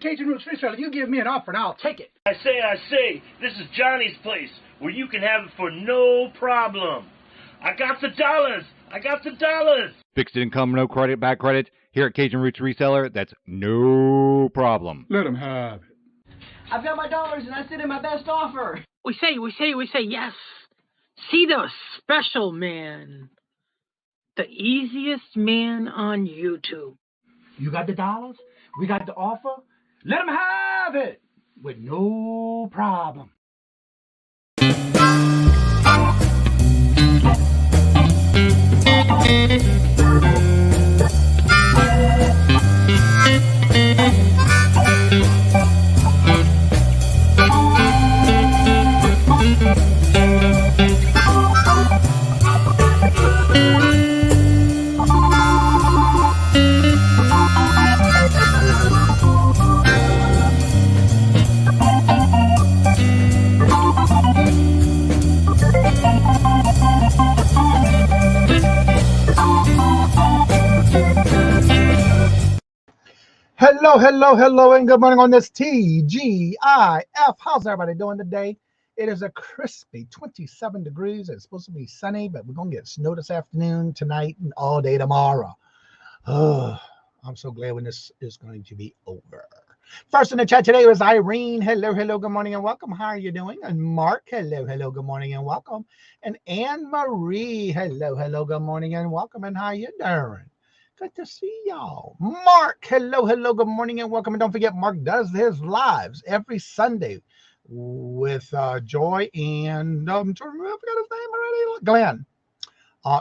Kajun Roots Reseller. You give me an offer and I'll take it. I say, this is Johnny's place, where you can have it for no problem. I got the dollars. Fixed income, no credit, back credit. Here at Kajun Roots Reseller, that's no problem. Let him have it. I've got my dollars and I sent in my best offer. We say yes. See the special man. The easiest man on YouTube. You got the dollars? We got the offer? Let him have it with no problem. Hello, and good morning on this TGIF. How's everybody doing today? It is a crispy 27 degrees. It's supposed to be sunny, but we're going to get snow this afternoon, tonight, and all day tomorrow. Oh, I'm so glad when this is going to be over. First in the chat today was Irene. Hello, good morning and welcome. How are you doing? And Mark, hello, good morning and welcome. And Anne Marie, hello, good morning and welcome. And how you doing? Good to see y'all. Mark, hello, good morning and welcome. And don't forget, Mark does his lives every Sunday with Joy and I forgot his name already. Glenn.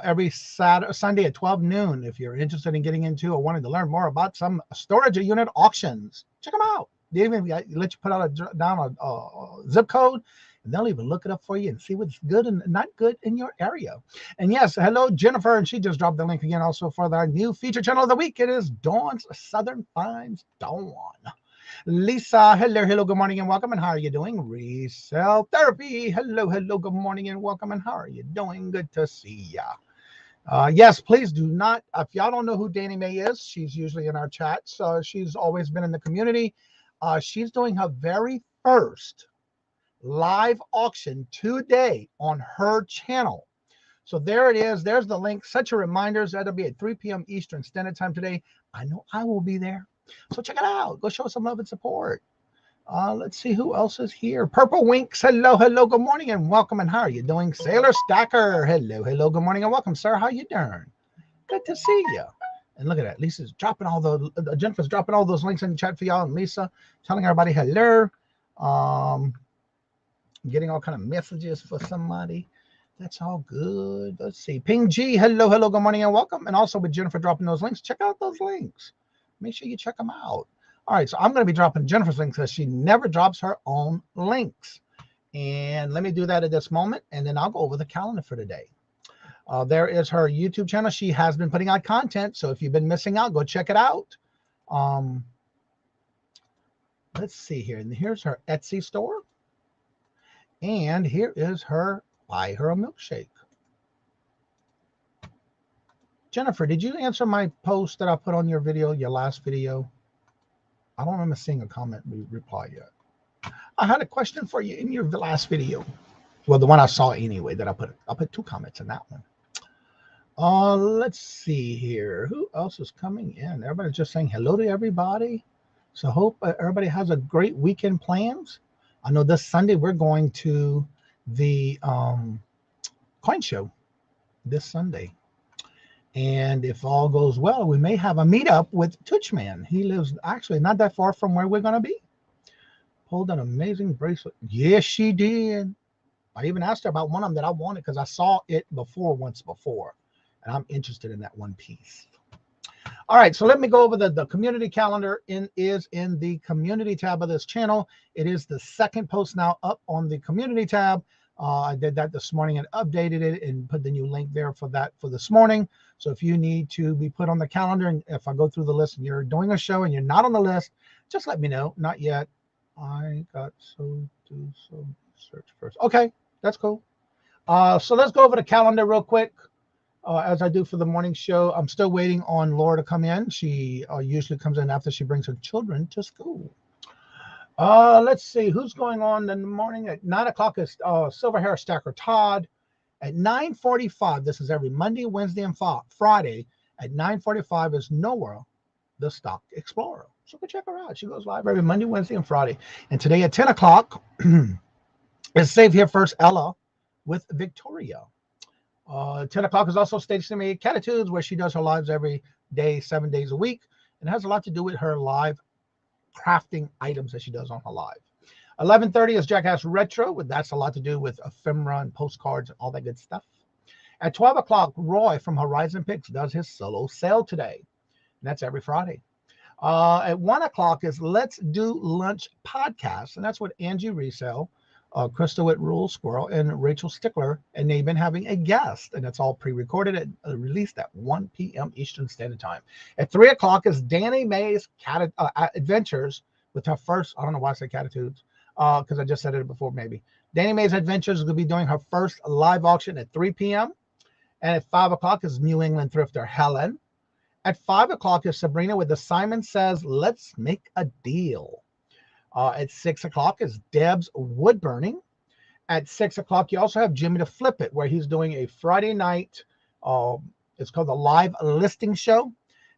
Every Sunday at 12 noon. If you're interested in getting into or wanting to learn more about some storage unit auctions, check them out. They even let you put out down a zip code. And they'll even look it up for you and see what's good and not good in your area. And yes, hello, Jennifer. And she just dropped the link again also for our new feature channel of the week. It is Dawn's Southern Finds Dawn. Lisa, hello, good morning and welcome. And how are you doing? Resell Therapy. Hello, good morning and welcome. And how are you doing? Good to see ya. Yes, please do not. If y'all don't know who Danny Mae is, she's usually in our chats. She's always been in the community. She's doing her very first live auction today on her channel. So there it is. There's the link. Set your reminders. That'll be at 3 p.m. Eastern Standard Time today. I know I will be there. So check it out. Go show some love and support. Let's see who else is here. Purple Winks. Hello, good morning and welcome. And how are you doing? Sailor Stacker. Hello, good morning and welcome, sir. How you doing? Good to see you. And look at that. Lisa's dropping Jennifer's dropping all those links in the chat for y'all. And Lisa telling everybody hello. Getting all kind of messages for somebody. That's all good. Let's see. Ping G, hello, good morning and welcome. And also with Jennifer dropping those links, check out those links. Make sure you check them out. All right, so I'm going to be dropping Jennifer's links because she never drops her own links. And let me do that at this moment, and then I'll go over the calendar for today. There is her YouTube channel. She has been putting out content, so if you've been missing out, go check it out. Let's see here. And here's her Etsy store. And here is her Buy Her a Milkshake. Jennifer, did you answer my post that I put on your video, your last video? I don't remember seeing a comment reply yet. I had a question for you in your last video. Well, the one I saw anyway that I put 2 comments in that one. Let's see here. Who else is coming in? Everybody's just saying hello to everybody. So hope everybody has a great weekend plans. I know this Sunday we're going to the coin show this Sunday. And if all goes well, we may have a meetup with Touchman. He lives actually not that far from where we're going to be. Pulled an amazing bracelet. Yes, she did. I even asked her about one of them that I wanted because I saw it once before. And I'm interested in that one piece. All right, so let me go over the community calendar. Is in the community tab of this channel. It is the second post now up on the community tab. I did that this morning and updated it and put the new link there for that for this morning. So if you need to be put on the calendar, and if I go through the list and you're doing a show and you're not on the list, just let me know. Not yet. I got so search first. Okay, that's cool. So let's go over the calendar real quick. As I do for the morning show, I'm still waiting on Laura to come in. She usually comes in after she brings her children to school. Let's see who's going on in the morning. At 9 o'clock is Silver Hair Stacker Todd. At 9:45, this is every Monday, Wednesday, and Friday. At 9:45 is Nora, the Stock Explorer. So go check her out. She goes live every Monday, Wednesday, and Friday. And today at 10 o'clock is Save Here First Ella with Victoria. 10 o'clock is also Stationary Catitudes, where she does her lives every day, 7 days a week. And it has a lot to do with her live crafting items that she does on her live. 11:30 is Jackass Retro. That's a lot to do with ephemera and postcards and all that good stuff. At 12 o'clock, Roy from Horizon Picks does his solo sale today. And that's every Friday. At 1 o'clock is Let's Do Lunch podcast. And that's with Angie Resell, Crystal at Rule Squirrel, and Rachel Stickler. And they've been having a guest. And it's all pre-recorded and released at 1 p.m. Eastern Standard Time. At 3 o'clock is Danny May's Adventures with her first, I don't know why I say Catitudes, because I just said it before maybe. Danny May's Adventures is going to be doing her first live auction at 3 p.m. And at 5 o'clock is New England Thrifter Helen. At 5 o'clock is Sabrina with the Simon Says, Let's Make a Deal. At 6 o'clock is Deb's Wood Burning. At 6 o'clock, you also have Jimmy to Flip It, where he's doing a Friday night. It's called the Live Listing Show.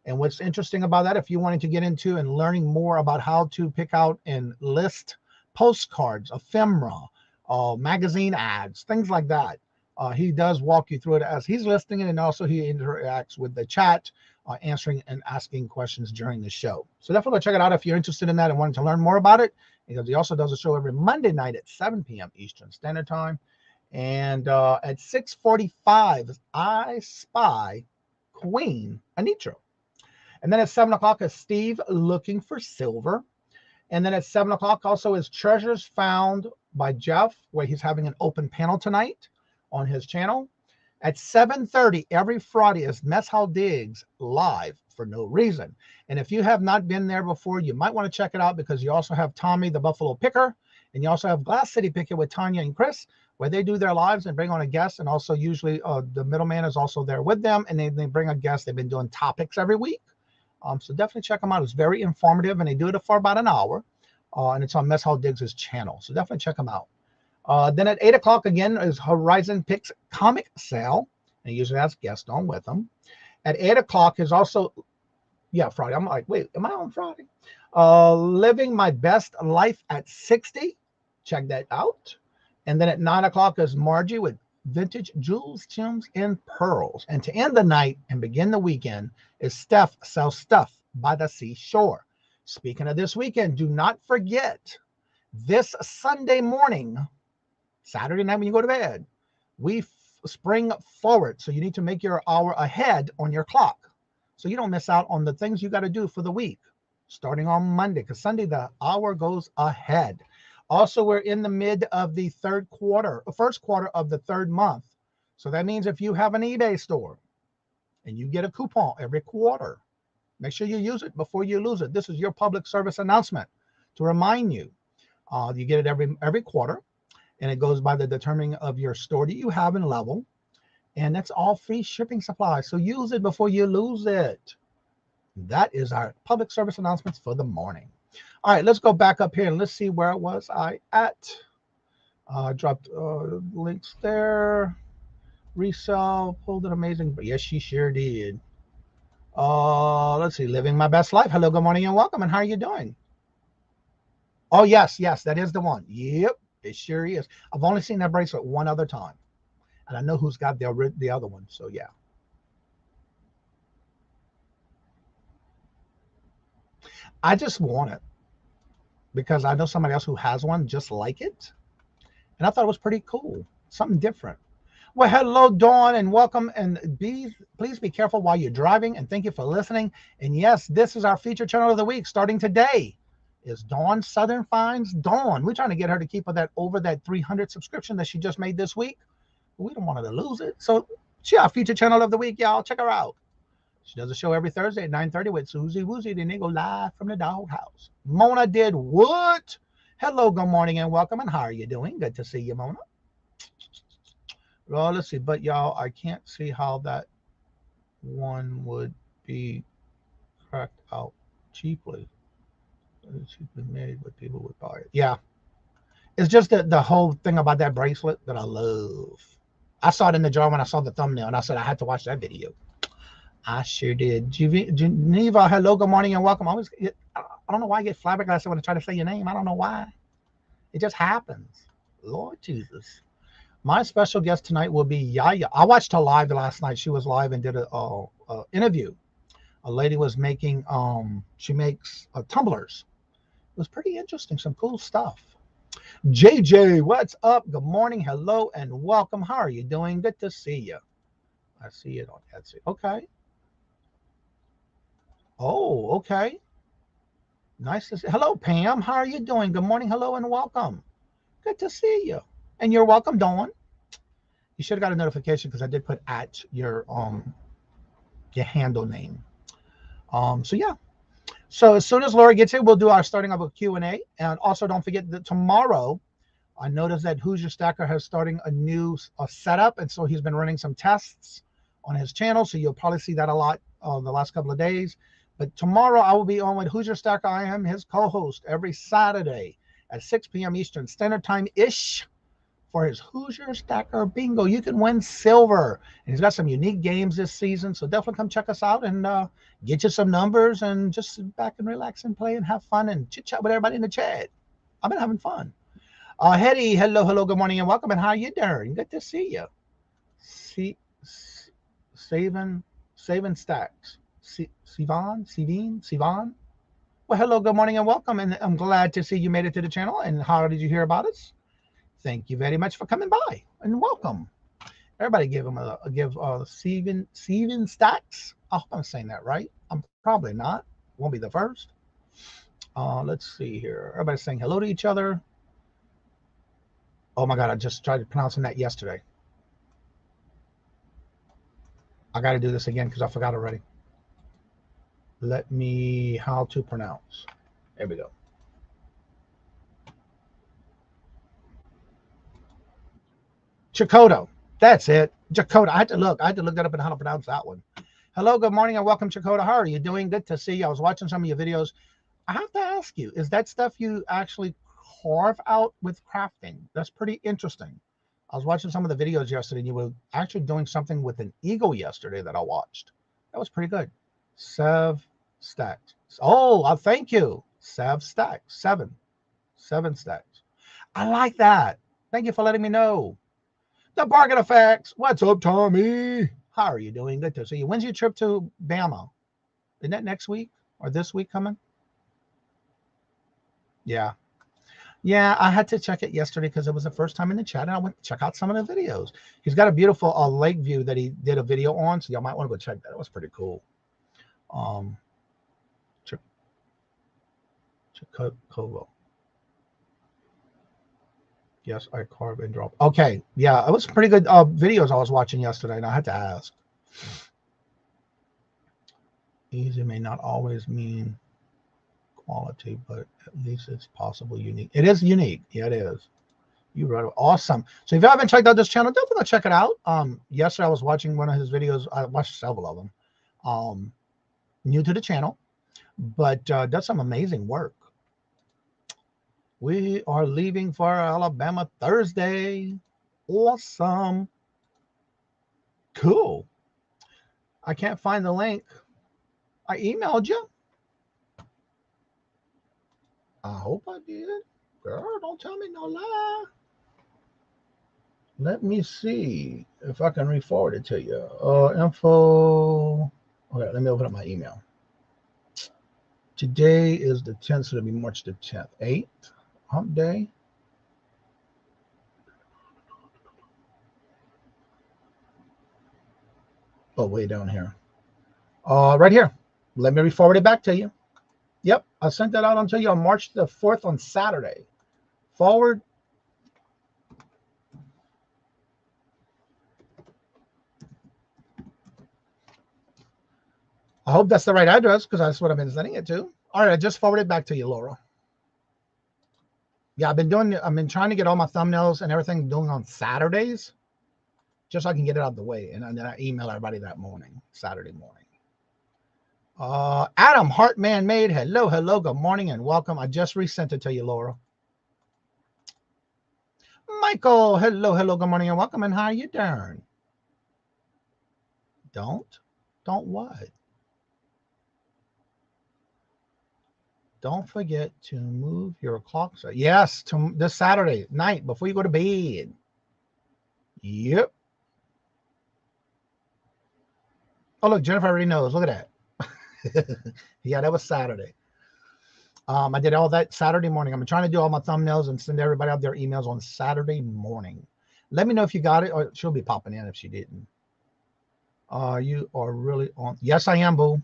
And what's interesting about that, if you wanted to get into and learning more about how to pick out and list postcards, ephemera, magazine ads, things like that, he does walk you through it as he's listing it, and also he interacts with the chat, answering and asking questions during the show. So definitely check it out if you're interested in that and wanting to learn more about it, because he also does a show every Monday night at 7 p.m. Eastern Standard Time. And at 6:45, I Spy Queen Anitra. And then at 7 o'clock is Steve Looking for Silver. And then at 7 o'clock also is Treasures Found by Jeff, where he's having an open panel tonight on his channel. At 7:30 every Friday is Mess Hall Digs live for no reason. And if you have not been there before, you might want to check it out, because you also have Tommy the Buffalo Picker, and you also have Glass City Picker with Tanya and Chris, where they do their lives and bring on a guest. And also usually the middleman is also there with them, and they bring a guest. They've been doing topics every week. So definitely check them out. It's very informative, and they do it for about an hour. And it's on Mess Hall Diggs' channel. So definitely check them out. Then at 8 o'clock again is Horizon Picks Comic Sale. And he usually has guests on with them. At 8 o'clock is also, Friday. I'm like, wait, am I on Friday? Living My Best Life at 60. Check that out. And then at 9 o'clock is Margie with Vintage Jewels, Gems, and Pearls. And to end the night and begin the weekend is Steph Sells Stuff by the Seashore. Speaking of this weekend, do not forget this Sunday morning, Saturday night when you go to bed, we spring forward. So you need to make your hour ahead on your clock, so you don't miss out on the things you got to do for the week, starting on Monday, because Sunday the hour goes ahead. Also, we're in the mid of the first quarter of the third month. So that means if you have an eBay store and you get a coupon every quarter, make sure you use it before you lose it. This is your public service announcement to remind you. You get it every quarter, and it goes by the determining of your store that you have and level. And that's all free shipping supplies. So use it before you lose it. That is our public service announcements for the morning. All right, let's go back up here and let's see where was I at. Dropped links there. Resell, pulled it amazing. But yes, she sure did. Let's see, Living My Best Life. Hello, good morning, and welcome. And how are you doing? Oh, yes, that is the one. Yep, it sure is. I've only seen that bracelet one other time, and I know who's got the other one. So yeah. I just want it because I know somebody else who has one just like it, and I thought it was pretty cool, something different. Well, hello, Dawn, and welcome. And please be careful while you're driving, and thank you for listening. And yes, this is our feature channel of the week. Starting today is Dawn Southern Finds Dawn. We're trying to get her to keep over that 300 subscription that she just made this week. We don't want her to lose it. So she our feature channel of the week, y'all. Check her out. She does a show every Thursday at 9:30 with Susie Woozy. Then they go live from the doghouse. Mona did what? Hello, good morning, and welcome. And how are you doing? Good to see you, Mona. Well, let's see. But, y'all, I can't see how that one would be cracked out cheaply. She's been made, but people would buy it. Yeah. It's just the whole thing about that bracelet that I love. I saw it in the jar when I saw the thumbnail, and I said I had to watch that video. I sure did. Geneva, hello, good morning, and welcome. I don't know why I get flabbergasted when I try to say your name. I don't know why. It just happens. Lord Jesus. My special guest tonight will be Yaya. I watched her live last night. She was live and did a interview. A lady was making, she makes tumblers. It was pretty interesting. Some cool stuff. JJ, what's up? Good morning. Hello and welcome. How are you doing? Good to see you. I see it on Etsy. Okay. Oh, okay. Nice to see. Hello, Pam. How are you doing? Good morning. Hello and welcome. Good to see you. And you're welcome, Dawn. You should have got a notification because I did put at your handle name. So yeah. So as soon as Laura gets here, we'll do our starting up with Q&A. And also don't forget that tomorrow, I noticed that Who's Your Stacker has starting a new setup. And so he's been running some tests on his channel. So you'll probably see that a lot the last couple of days. But tomorrow I will be on with Who's Your Stacker. I am his co-host every Saturday at 6 p.m. Eastern Standard Time-ish for his Who's Your Stacker Bingo. You can win silver. And he's got some unique games this season. So definitely come check us out and get you some numbers and just sit back and relax and play and have fun and chit-chat with everybody in the chat. I've been having fun. Hetty, hello, good morning and welcome. And how you doing? Good to see you. Saving stacks. Sivan. Well, hello, good morning and welcome. And I'm glad to see you made it to the channel. And how did you hear about us? Thank you very much for coming by and welcome. Everybody give him Steven Stacks. I hope I'm saying that right. I'm probably not. Won't be the first. Let's see here. Everybody's saying hello to each other. Oh my God, I just tried pronouncing that yesterday. I got to do this again because I forgot already. Let me, how to pronounce. There we go. Chakotay. That's it. Chakotay. I had to look that up and how to pronounce that one. Hello, good morning, and welcome, Chakotay. How are you doing? Good to see you. I was watching some of your videos. I have to ask you, is that stuff you actually carve out with crafting? That's pretty interesting. I was watching some of the videos yesterday, and you were actually doing something with an eagle yesterday that I watched. That was pretty good. Sev stacks. Oh, thank you. Sev stacks. Seven stacks. I like that. Thank you for letting me know. The Bargain Effects. What's up, Tommy? How are you doing? Good to see you. When's your trip to Bama? Isn't that next week or this week coming? Yeah. Yeah, I had to check it yesterday because it was the first time in the chat, and I went to check out some of the videos. He's got a beautiful lake view that he did a video on, so y'all might want to go check that. It was pretty cool. Chicago. Yes, I carve and drop. Okay, yeah, it was pretty good videos I was watching yesterday, and I had to ask. Easy may not always mean quality, but at least it's possible unique. It is unique. Yeah, it is. You wrote it. Awesome. So if you haven't checked out this channel, definitely check it out. Yesterday I was watching one of his videos. I watched several of them. New to the channel, but does some amazing work. We are leaving for Alabama Thursday. Awesome. Cool. I can't find the link. I emailed you. I hope I did. Girl, don't tell me no lie. Let me see if I can re-forward it to you. Info. Okay, let me open up my email. Today is the 10th, so it'll be March the 10th. 8th. Hump day. Oh, way down here. Right here. Let me re-forward it back to you. Yep, I sent that out until you on March the 4th on Saturday. Forward. I hope that's the right address because that's what I've been sending it to. All right, I just forwarded back to you, Laura. Yeah, I've been trying to get all my thumbnails and everything doing on Saturdays, just so I can get it out of the way. And then I email everybody that morning, Saturday morning. Adam Hartman made. Hello, hello, good morning and welcome. I just resent it to you, Laura. Michael, hello, hello, good morning and welcome. And how you doing? Don't what? Don't forget to move your clock. Yes, to this Saturday night before you go to bed. Yep. Oh, look, Jennifer already knows. Look at that. Yeah, that was Saturday. I did all that Saturday morning. I'm trying to do all my thumbnails and send everybody out their emails on Saturday morning. Let me know if you got it, or she'll be popping in if she didn't. You are really on. Yes, I am, boo.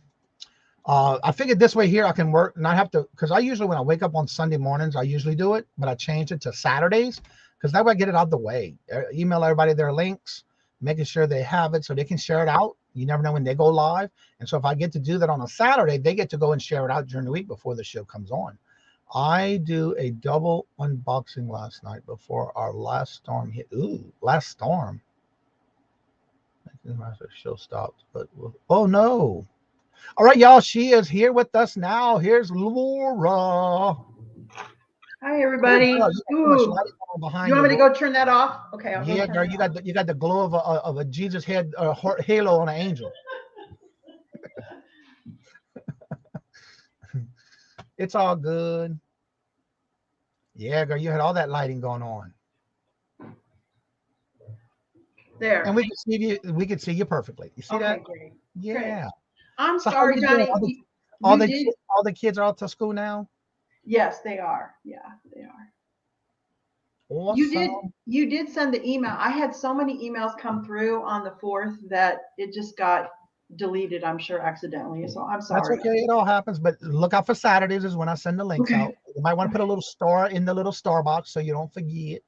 I figured this way here I can work, and I have to, because I usually, when I wake up on Sunday mornings, I usually do it, but I changed it to Saturdays, because that way I get it out of the way. Email everybody their links, making sure they have it so they can share it out. You never know when they go live. And so if I get to do that on a Saturday, they get to go and share it out during the week before the show comes on. I do a double unboxing last night before our last storm hit. Ooh, last storm. The show stopped, but oh no. All right, y'all, she is here with us now. Here's Laura. Hi, everybody. You want me to go turn that off? Okay. Yeah, girl, you got the glow of a Jesus head halo on an angel. It's all good. Yeah, girl, you had all that lighting going on. There. And we could see you perfectly. You see that? Great. Yeah. Great. I'm sorry, Johnny. All the kids are out to school now? Yes, they are. Yeah, they are. Awesome. You did send the email. I had so many emails come through on the 4th that it just got deleted, I'm sure, accidentally. So I'm sorry. That's okay. It all happens. But look out for Saturdays is when I send the links out. You might want to put a little star in the little star box so you don't forget.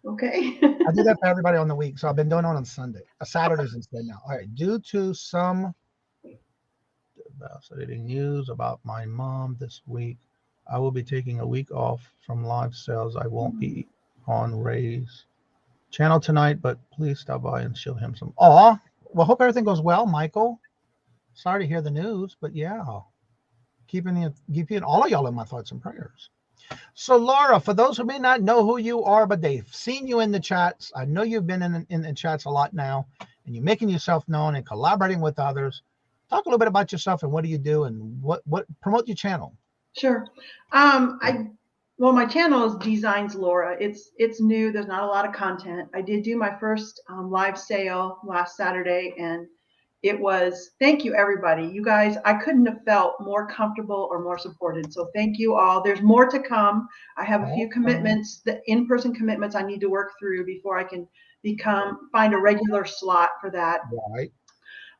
Okay. I do that for everybody on the week. So I've been doing it on Sunday. Saturdays instead now. All right. Due to some news about my mom this week, I will be taking a week off from live sales. I won't be on Ray's channel tonight, but please stop by and show him some. Well, hope everything goes well, Michael. Sorry to hear the news, but yeah, keeping all of y'all in my thoughts and prayers. So, Laura, for those who may not know who you are, but they've seen you in the chats, I know you've been in the chats a lot now, and you're making yourself known and collaborating with others. Talk a little bit about yourself and what do you do and what promote your channel. Sure. My channel is DzinesLaura. It's new. There's not a lot of content. I did do my first live sale last Saturday, and it was, thank you, everybody. You guys, I couldn't have felt more comfortable or more supported. So thank you all. There's more to come. I have a few commitments, the in-person commitments I need to work through before I can find a regular slot for that. Right.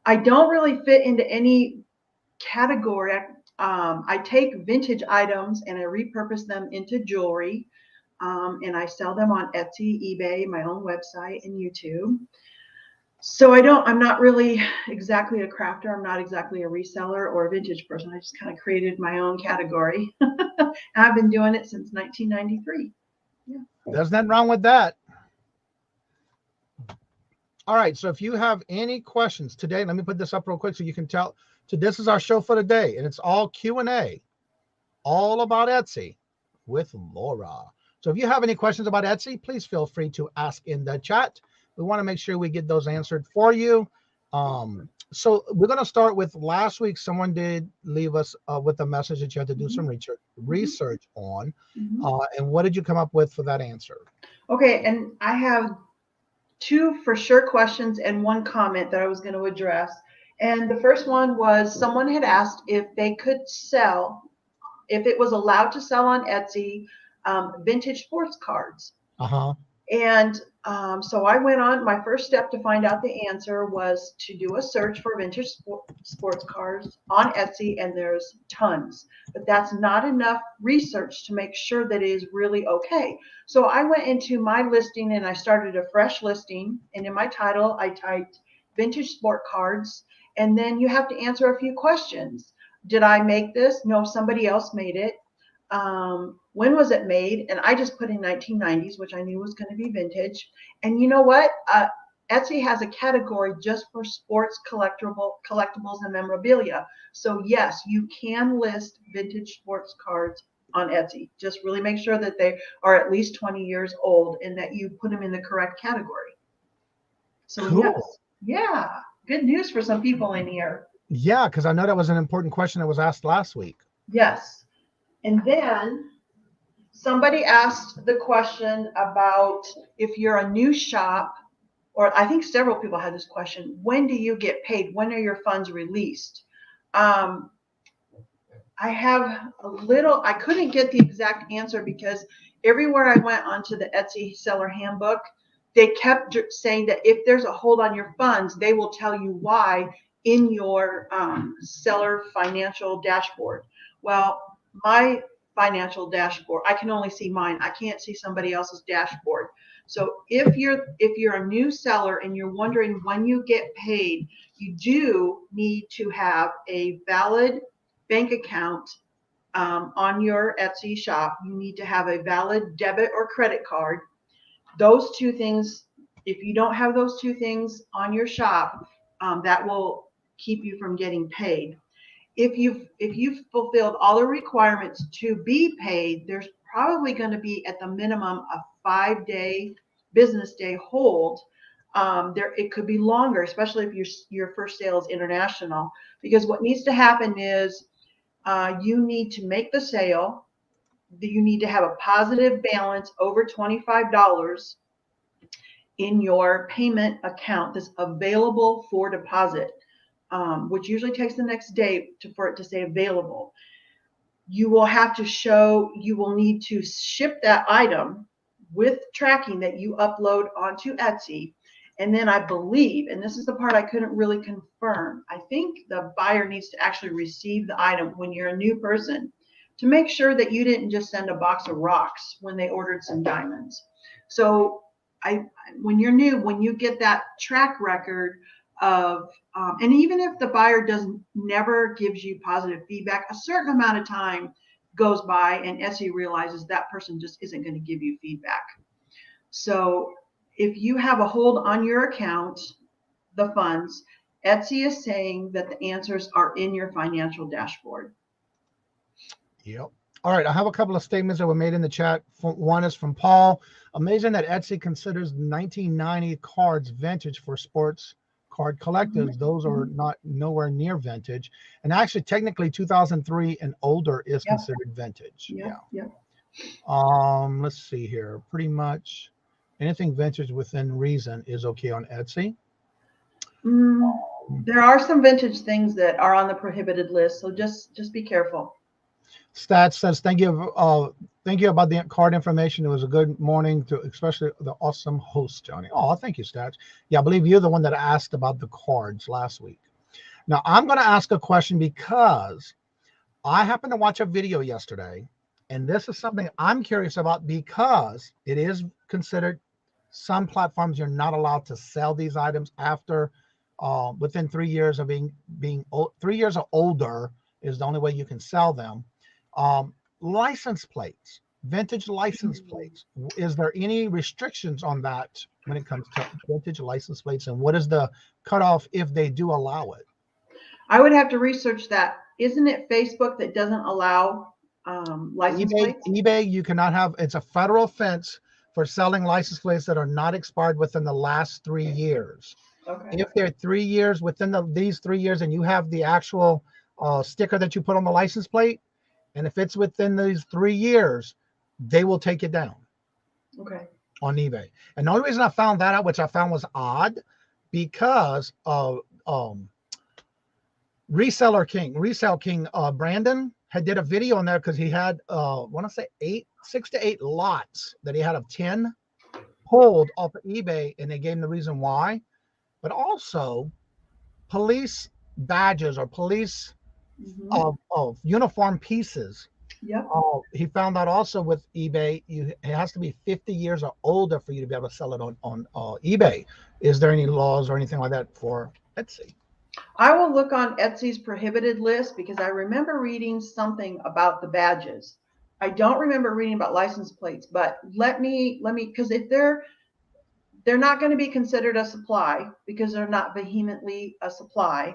I don't really fit into any category. I take vintage items and I repurpose them into jewelry, and I sell them on Etsy, eBay, my own website, and YouTube. So I'm not really exactly a crafter. I'm not exactly a reseller or a vintage person. I just kind of created my own category. And I've been doing it since 1993. Yeah. There's nothing wrong with that. All right. So if you have any questions today, let me put this up real quick so you can tell. So this is our show for today, and it's all Q&A, all about Etsy with Laura. So if you have any questions about Etsy, please feel free to ask in the chat. We want to make sure we get those answered for you. So we're going to start with last week. Someone did leave us with a message that you had to do some research on. And what did you come up with for that answer? Okay, and I have 2 for sure questions and 1 comment that I was going to address. And the first one was someone had asked if they could sell, if it was allowed to sell on Etsy, vintage sports cards. And so I went on, my first step to find out the answer was to do a search for vintage sports cards on Etsy, and there's tons. But that's not enough research to make sure that it is really okay. So I went into my listing and I started a fresh listing, and in my title I typed vintage sport cards, and then you have to answer a few questions. Did I make this? No, somebody else made it. When was it made? And I just put in 1990s, which I knew was going to be vintage. And you know what? Etsy has a category just for sports collectibles and memorabilia. So yes, you can list vintage sports cards on Etsy. Just really make sure that they are at least 20 years old and that you put them in the correct category. So Cool. yes, yeah, good news for some people in here. Yeah, because I know that was an important question that was asked last week. Yes. And then somebody asked the question about if you're a new shop, or I think several people had this question, when do you get paid? When are your funds released? I have I couldn't get the exact answer because everywhere I went onto the Etsy seller handbook, they kept saying that if there's a hold on your funds, they will tell you why in your seller financial dashboard. Well, my financial dashboard, I can only see mine. I can't see somebody else's dashboard. So if you're a new seller and you're wondering when you get paid, you do need to have a valid bank account on your Etsy shop. You need to have a valid debit or credit card. Those two things, if you don't have those two things on your shop, that will keep you from getting paid. If you've fulfilled all the requirements to be paid, there's probably going to be at the minimum a 5-day business day hold. It could be longer, especially if your first sale is international, because what needs to happen is you need to make the sale. You need to have a positive balance over $25 in your payment account that's available for deposit, which usually takes the next day for it to say available. You will need to ship that item with tracking that you upload onto Etsy. And then I believe, and this is the part I couldn't really confirm, I think the buyer needs to actually receive the item when you're a new person to make sure that you didn't just send a box of rocks when they ordered some diamonds. So when you're new, when you get that track record of, and even if the buyer never gives you positive feedback, a certain amount of time goes by and Etsy realizes that person just isn't going to give you feedback. So if you have a hold on your account, the funds, Etsy is saying that the answers are in your financial dashboard. Yep. All right. I have a couple of statements that were made in the chat. One is from Paul. Amazing that Etsy considers 1990 cards vintage for sports card collectors. Mm-hmm. Those are nowhere near vintage. And actually, technically, 2003 and older is considered vintage. Yeah. Let's see here. Pretty much anything vintage within reason is okay on Etsy. There are some vintage things that are on the prohibited list, so just be careful. Stats says thank you about the card information. It was a good morning to especially the awesome host, Johnny. Oh, thank you, Stats. Yeah, I believe you're the one that asked about the cards last week. Now I'm going to ask a question because I happened to watch a video yesterday, and this is something I'm curious about because it is considered some platforms you're not allowed to sell these items after within 3 years of being 3 years or older is the only way you can sell them. License plates, vintage license plates. Is there any restrictions on that when it comes to vintage license plates, and what is the cutoff if they do allow it? I would have to research that. Isn't it Facebook that doesn't allow license plates? eBay, you cannot have. It's a federal offense for selling license plates that are not expired within the last 3 years. Okay. If they're 3 years within these 3 years, and you have the actual sticker that you put on the license plate, and if it's within these 3 years, they will take it down. Okay. On eBay. And the only reason I found that out, which I found was odd, because of Resell King Brandon had did a video on there because he had I want to say 6 to 8 lots that he had of 10 pulled off of eBay, and they gave him the reason why. But also police badges or police of uniform pieces. Yep. He found out also with eBay, it has to be 50 years or older for you to be able to sell it on eBay. Is there any laws or anything like that for Etsy? I will look on Etsy's prohibited list because I remember reading something about the badges. I don't remember reading about license plates, but let me, because if they're not going to be considered a supply because they're not vehemently a supply.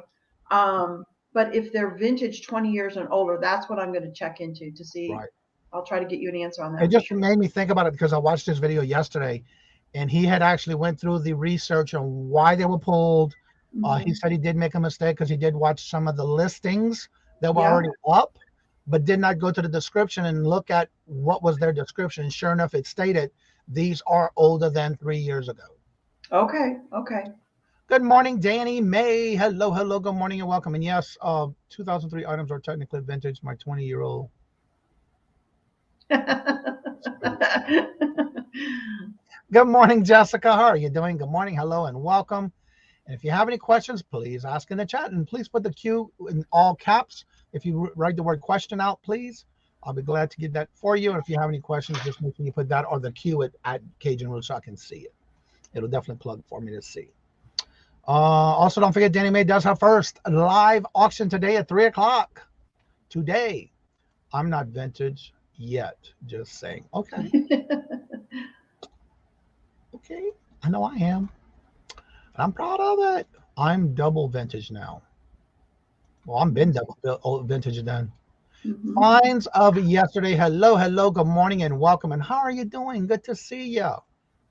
But if they're vintage 20 years and older, that's what I'm going to check into to see. Right. I'll try to get you an answer on that. It just made me think about it because I watched this video yesterday, and he had actually went through the research on why they were pulled. He said he did make a mistake because he did watch some of the listings that were already up, but did not go to the description and look at what was their description. And sure enough, it stated these are older than 3 years ago. Okay. Good morning, Danny May. Hello, good morning and welcome. And yes, 2003 items are technically vintage. My 20-year-old. Good morning, Jessica. How are you doing? Good morning, hello, and welcome. And if you have any questions, please ask in the chat, and please put the Q in all caps. If you write the word question out, please, I'll be glad to get that for you. And if you have any questions, just make sure you put that or the Q at Kajun Roots so I can see it. It'll definitely plug for me to see. Also, don't forget, Danny May does her first live auction today at 3 o'clock. Today, I'm not vintage yet, just saying. Okay. Okay, I know I am. I'm proud of it. I'm double vintage now. Well, I'm been double vintage then. Finds of yesterday. Hello, good morning and welcome. And how are you doing? Good to see you.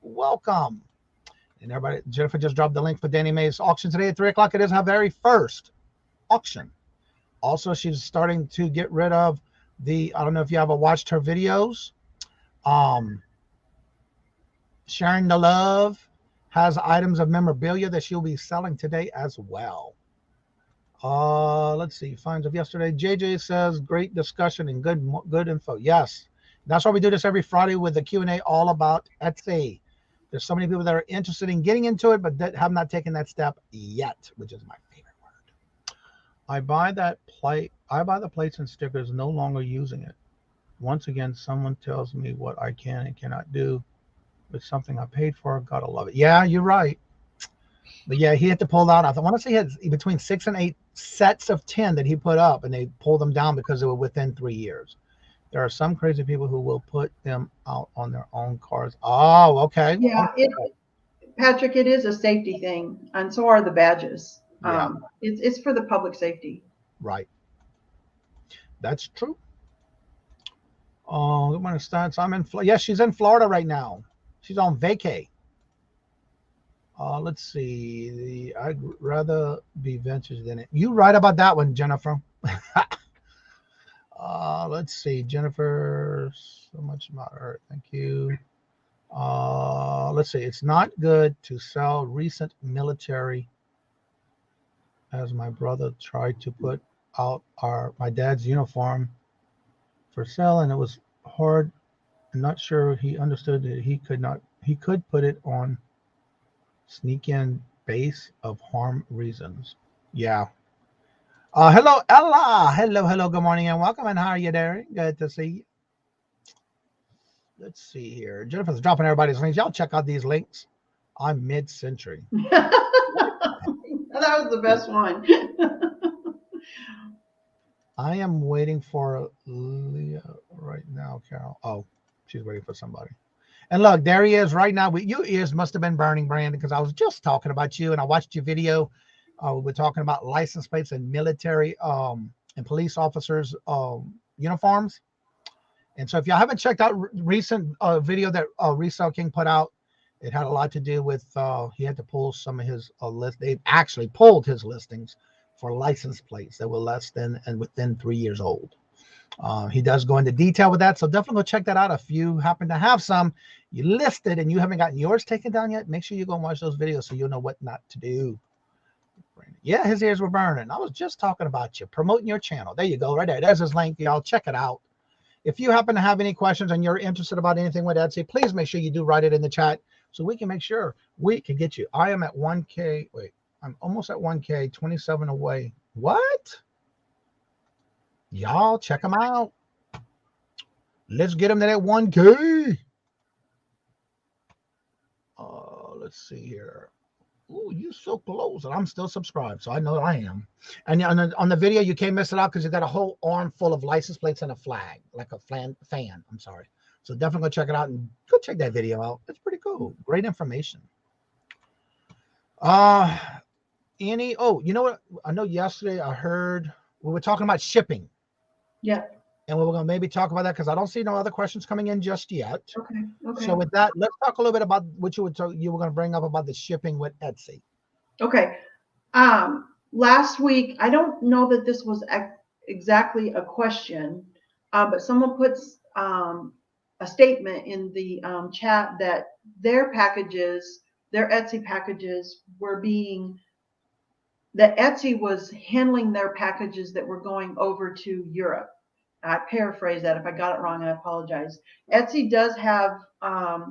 Welcome. And everybody, Jennifer just dropped the link for Danny May's auction today at 3 o'clock. It is her very first auction. Also, she's starting to get rid of the, I don't know if you ever watched her videos. Sharing the Love has items of memorabilia that she'll be selling today as well. Let's see, finds of yesterday. JJ says, great discussion and good info. Yes, that's why we do this every Friday with the Q&A all about Etsy. There's so many people that are interested in getting into it, but that have not taken that step yet, which is my favorite word. I buy the plates and stickers, no longer using it. Once again, someone tells me what I can and cannot do. It's something I paid for. Gotta love it. Yeah, you're right. But yeah, he had to pull out. I want to say he had between 6 and 8 sets of 10 that he put up, and they pulled them down because they were within 3 years. There are some crazy people who will put them out on their own cars. Oh, okay. Yeah, Patrick, it is a safety thing, and so are the badges. Yeah. It's for the public safety. Right. That's true. Oh, good morning, Stats. I'm in Florida. Yes, she's in Florida right now. She's on vacay. Let's see. I'd rather be vintage than it. You right about that one, Jennifer. Let's see. Jennifer, so much about her. Thank you. Let's see. It's not good to sell recent military, as my brother tried to put out my dad's uniform for sale, and it was hard. I'm not sure he understood that he could put it on sneak in base of harm reasons. Yeah. Hello, Ella. Hello. Good morning and welcome. And how are you doing? Good to see you. Let's see here. Jennifer's dropping everybody's links. Y'all check out these links. I'm mid-century. That was the best one. I am waiting for Leah right now, Carol. Oh, she's waiting for somebody. And look, there he is right now. Your ears must have been burning, Brandon, because I was just talking about you and I watched your video. We're talking about license plates and military and police officers' uniforms. And so if y'all haven't checked out recent video that Resell King put out, it had a lot to do with he had to pull some of his list. They actually pulled his listings for license plates that were less than and within 3 years old. He does go into detail with that, so definitely go check that out. If you happen to have some you listed and you haven't gotten yours taken down yet, make sure you go and watch those videos so you'll know what not to do. Yeah, his ears were burning. I was just talking about you, promoting your channel. There you go, right there. There's his link, y'all. Check it out. If you happen to have any questions and you're interested about anything with Etsy, please make sure you do write it in the chat so we can make sure we can get you. I am at 1K. Wait, I'm almost at 1K, 27 away. What? Y'all check them out. Let's get them to that 1K. Let's see here. Oh, you're so close, and I'm still subscribed, so I know I am. And on the video, you can't miss it out because you got a whole arm full of license plates and a flag, like a fan. I'm sorry. So definitely go check it out and go check that video out. It's pretty cool. Great information. Uh, oh, you know what? I know yesterday I heard we were talking about shipping, Yeah. and we were going to maybe talk about that because I don't see no other questions coming in just yet. Okay. Okay. So with that, let's talk a little bit about what you were going to bring up about the shipping with Etsy. Okay. Last week, I don't know that this was exactly a question, but someone puts a statement in the chat that their packages, their Etsy packages were being, that Etsy was handling their packages that were going over to Europe. I paraphrase that. If I got it wrong, I apologize. Etsy does have a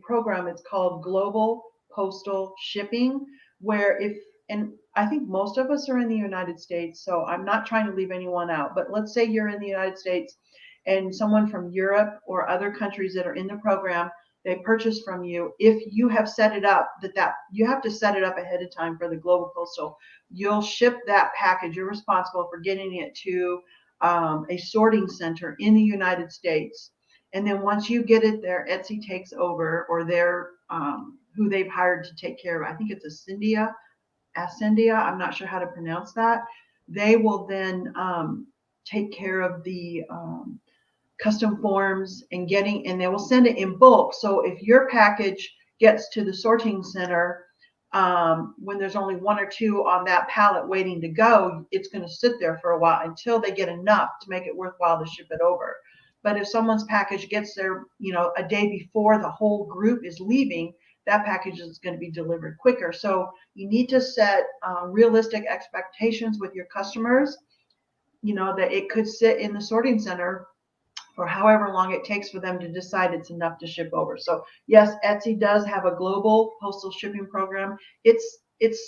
program. It's called Global Postal Shipping, where and I think most of us are in the United States, so I'm not trying to leave anyone out, but let's say you're in the United States and someone from Europe or other countries that are in the program, they purchase from you. If you have set it up, that you have to set it up ahead of time for the Global Postal. You'll ship that package. You're responsible for getting it to a sorting center in the United States. And then once you get it there, Etsy takes over, or they're who they've hired to take care of. I think it's Ascendia. I'm not sure how to pronounce that. They will then take care of the custom forms and they will send it in bulk. So if your package gets to the sorting center when there's only one or two on that pallet waiting to go, it's going to sit there for a while until they get enough to make it worthwhile to ship it over. But if someone's package gets there, a day before the whole group is leaving, that package is going to be delivered quicker. So you need to set realistic expectations with your customers, that it could sit in the sorting center for however long it takes for them to decide it's enough to ship over. So yes, Etsy does have a global postal shipping program. It's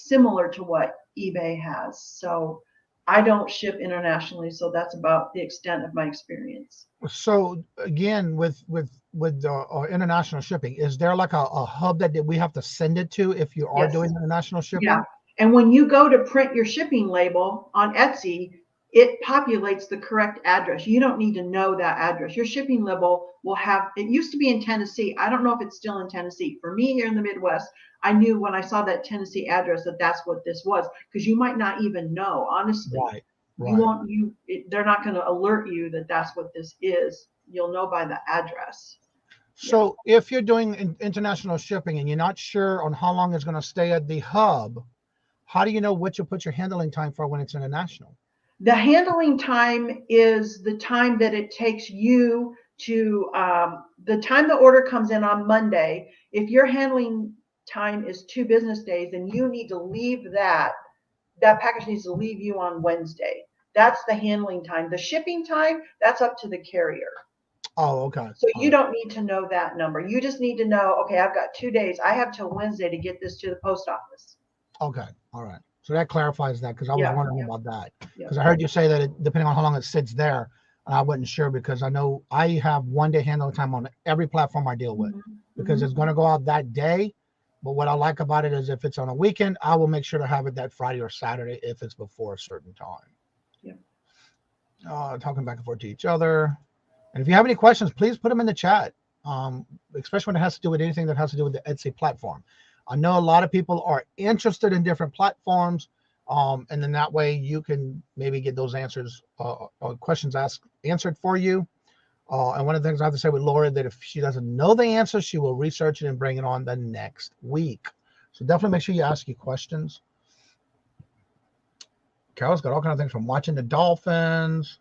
similar to what eBay has. So I don't ship internationally, so that's about the extent of my experience. So again, with international shipping, is there like a hub that we have to send it to if you are Yes. doing international shipping? Yeah. And when you go to print your shipping label on Etsy, it populates the correct address. You don't need to know that address. Your shipping label will have, it used to be in Tennessee. I don't know if it's still in Tennessee. For me here in the Midwest, I knew when I saw that Tennessee address that that's what this was, because you might not even know, honestly. Right. They're not going to alert you that that's what this is. You'll know by the address. So if you're doing international shipping and you're not sure on how long it's going to stay at the hub, how do you know what you put your handling time for when it's international? The handling time is the time that it takes you to, the time the order comes in on Monday. If your handling time is 2 business days, then you need to leave that package needs to leave you on Wednesday. That's the handling time. The shipping time, that's up to the carrier. Oh, okay. So you don't need to know that number. You just need to know, okay, I've got 2 days. I have till Wednesday to get this to the post office. Okay. All right. So that clarifies that, because I was wondering about that. Yeah. Because I heard you say that depending on how long it sits there, I wasn't sure, because I know I have 1 day handling time on every platform I deal with, because it's going to go out that day. But what I like about it is if it's on a weekend, I will make sure to have it that Friday or Saturday if it's before a certain time. Yeah. Talking back and forth to each other. And if you have any questions, please put them in the chat, especially when it has to do with anything that has to do with the Etsy platform. I know a lot of people are interested in different platforms, and then that way you can maybe get those answers or questions answered for you. And one of the things I have to say with Laura, that if she doesn't know the answer, she will research it and bring it on the next week. So definitely make sure you ask your questions. Carol's got all kinds of things, from watching the Dolphins,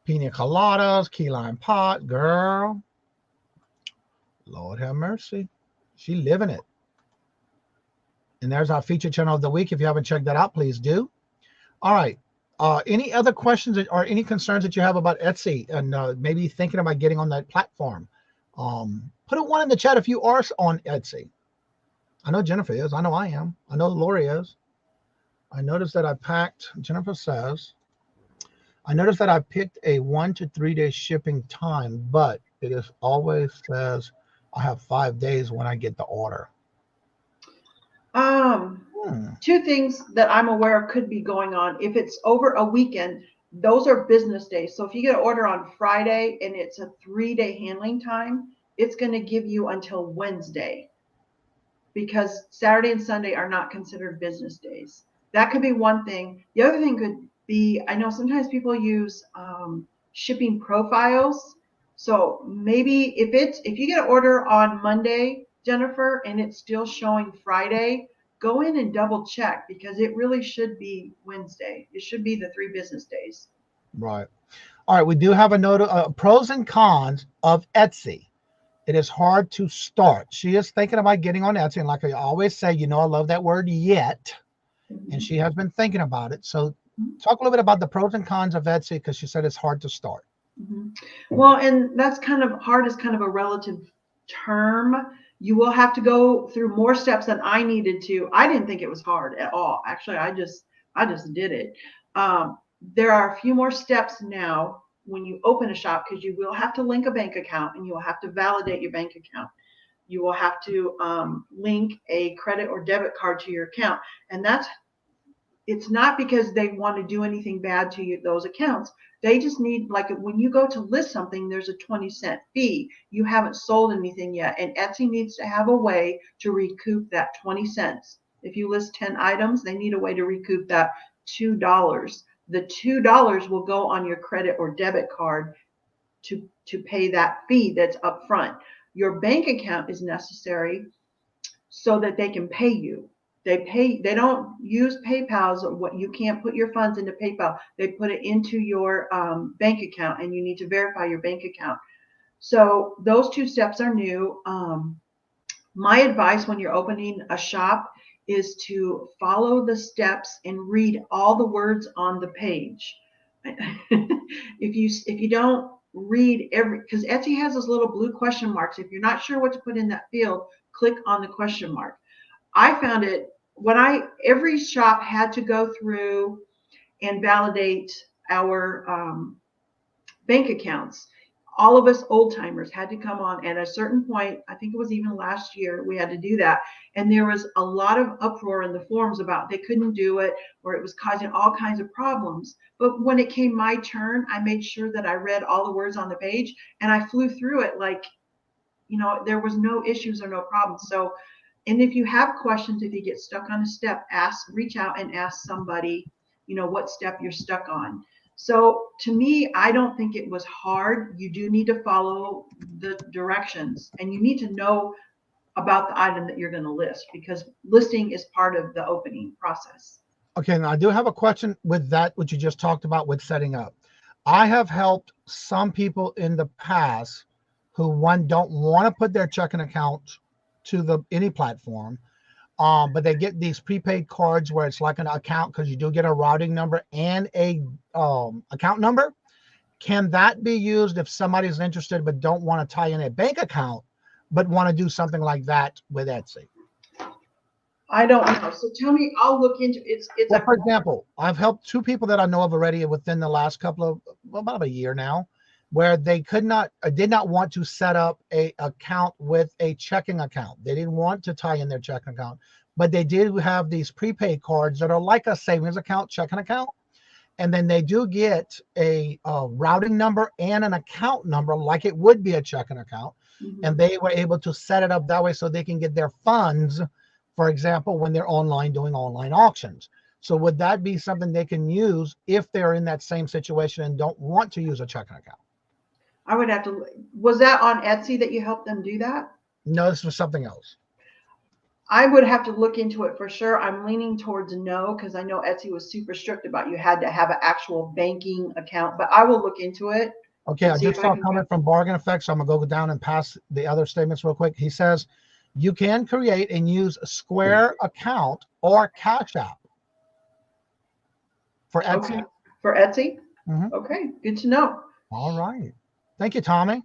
pina coladas, key lime pot. Girl, Lord have mercy. She living it. And there's our feature channel of the week. If you haven't checked that out, please do. All right. Any other questions or any concerns that you have about Etsy and maybe thinking about getting on that platform? Put a 1 in the chat if you are on Etsy. I know Jennifer is. I know I am. I know Lori is. I noticed that I packed, Jennifer says, I noticed that I picked a 1 to 3 day shipping time, but it is always says I have 5 days when I get the order. 2 things that I'm aware of could be going on. If it's over a weekend, those are business days. So if you get an order on Friday and it's a 3-day handling time, it's going to give you until Wednesday. because Saturday and Sunday are not considered business days. That could be one thing. The other thing could be, I know sometimes people use shipping profiles. So maybe if you get an order on Monday, Jennifer, and it's still showing Friday, go in and double check, because it really should be Wednesday. It should be the 3 business days. Right. All right. We do have a note of pros and cons of Etsy. It is hard to start. She is thinking about getting on Etsy. And like I always say, I love that word yet. And she has been thinking about it. So talk a little bit about the pros and cons of Etsy, because she said it's hard to start. Well, and that's kind of hard, is kind of a relative term. You will have to go through more steps than I needed to. I didn't think it was hard at all. Actually, I just did it. There are a few more steps now when you open a shop, because you will have to link a bank account, and you will have to validate your bank account. You will have to link a credit or debit card to your account. And it's not because they want to do anything bad to those accounts. They just need, like when you go to list something, there's a 20-cent fee. You haven't sold anything yet. And Etsy needs to have a way to recoup that 20 cents. If you list 10 items, they need a way to recoup that $2. The $2 will go on your credit or debit card to pay that fee that's up front. Your bank account is necessary so that they can pay you. They don't use PayPal's, or what, you can't put your funds into PayPal. They put it into your bank account, and you need to verify your bank account. So those 2 steps are new. My advice when you're opening a shop is to follow the steps and read all the words on the page. If you don't read because Etsy has those little blue question marks. If you're not sure what to put in that field, click on the question mark. I found it every shop had to go through and validate our bank accounts. All of us old timers had to come on at a certain point. I think it was even last year we had to do that. And there was a lot of uproar in the forums about they couldn't do it, or it was causing all kinds of problems. But when it came my turn, I made sure that I read all the words on the page, and I flew through it like, there was no issues or no problems. So, and if you have questions, if you get stuck on a step, reach out and ask somebody, what step you're stuck on. So to me, I don't think it was hard. You do need to follow the directions, and you need to know about the item that you're going to list, because listing is part of the opening process. Okay, now I do have a question with that, which you just talked about with setting up. I have helped some people in the past who, one, don't want to put their checking account to any platform, but they get these prepaid cards where it's like an account, because you do get a routing number and a account number. Can that be used if somebody's interested but don't want to tie in a bank account, but want to do something like that with Etsy? I don't know. So tell me, I'll look into it. Well, for example, I've helped 2 people that I know of already within the last about a year now, where they did not want to set up a account with a checking account. They didn't want to tie in their checking account, but they did have these prepaid cards that are like a savings account, checking account. And then they do get a routing number and an account number like it would be a checking account. Mm-hmm. And they were able to set it up that way so they can get their funds, for example, when they're doing online auctions. So would that be something they can use if they're in that same situation and don't want to use a checking account? I would have to. Was that on Etsy that you helped them do that? No, this was something else. I would have to look into it for sure. I'm leaning towards no, because I know Etsy was super strict about you had to have an actual banking account, but I will look into it. Okay, I just saw a comment from Bargain Effect, so I'm going to go down and pass the other statements real quick. He says, you can create and use a Square account or Cash App for Etsy. Okay. For Etsy? Mm-hmm. Okay, good to know. All right. Thank you, Tommy.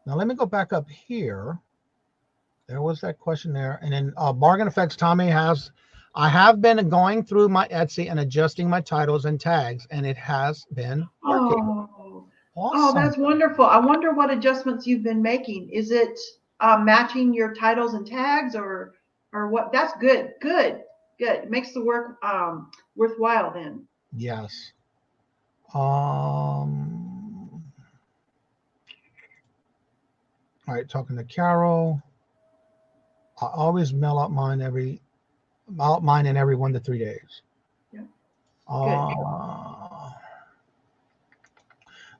Now let me go back up here. There was that question there. And then Bargain Effects, Tommy I have been going through my Etsy and adjusting my titles and tags, and it has been working. Oh, awesome. Oh, that's wonderful. I wonder what adjustments you've been making. Is it matching your titles and tags or what? That's good. Good. It makes the work worthwhile then. Yes. All right, talking to Carol. I always mail out mine in every 1 to 3 days. Yeah.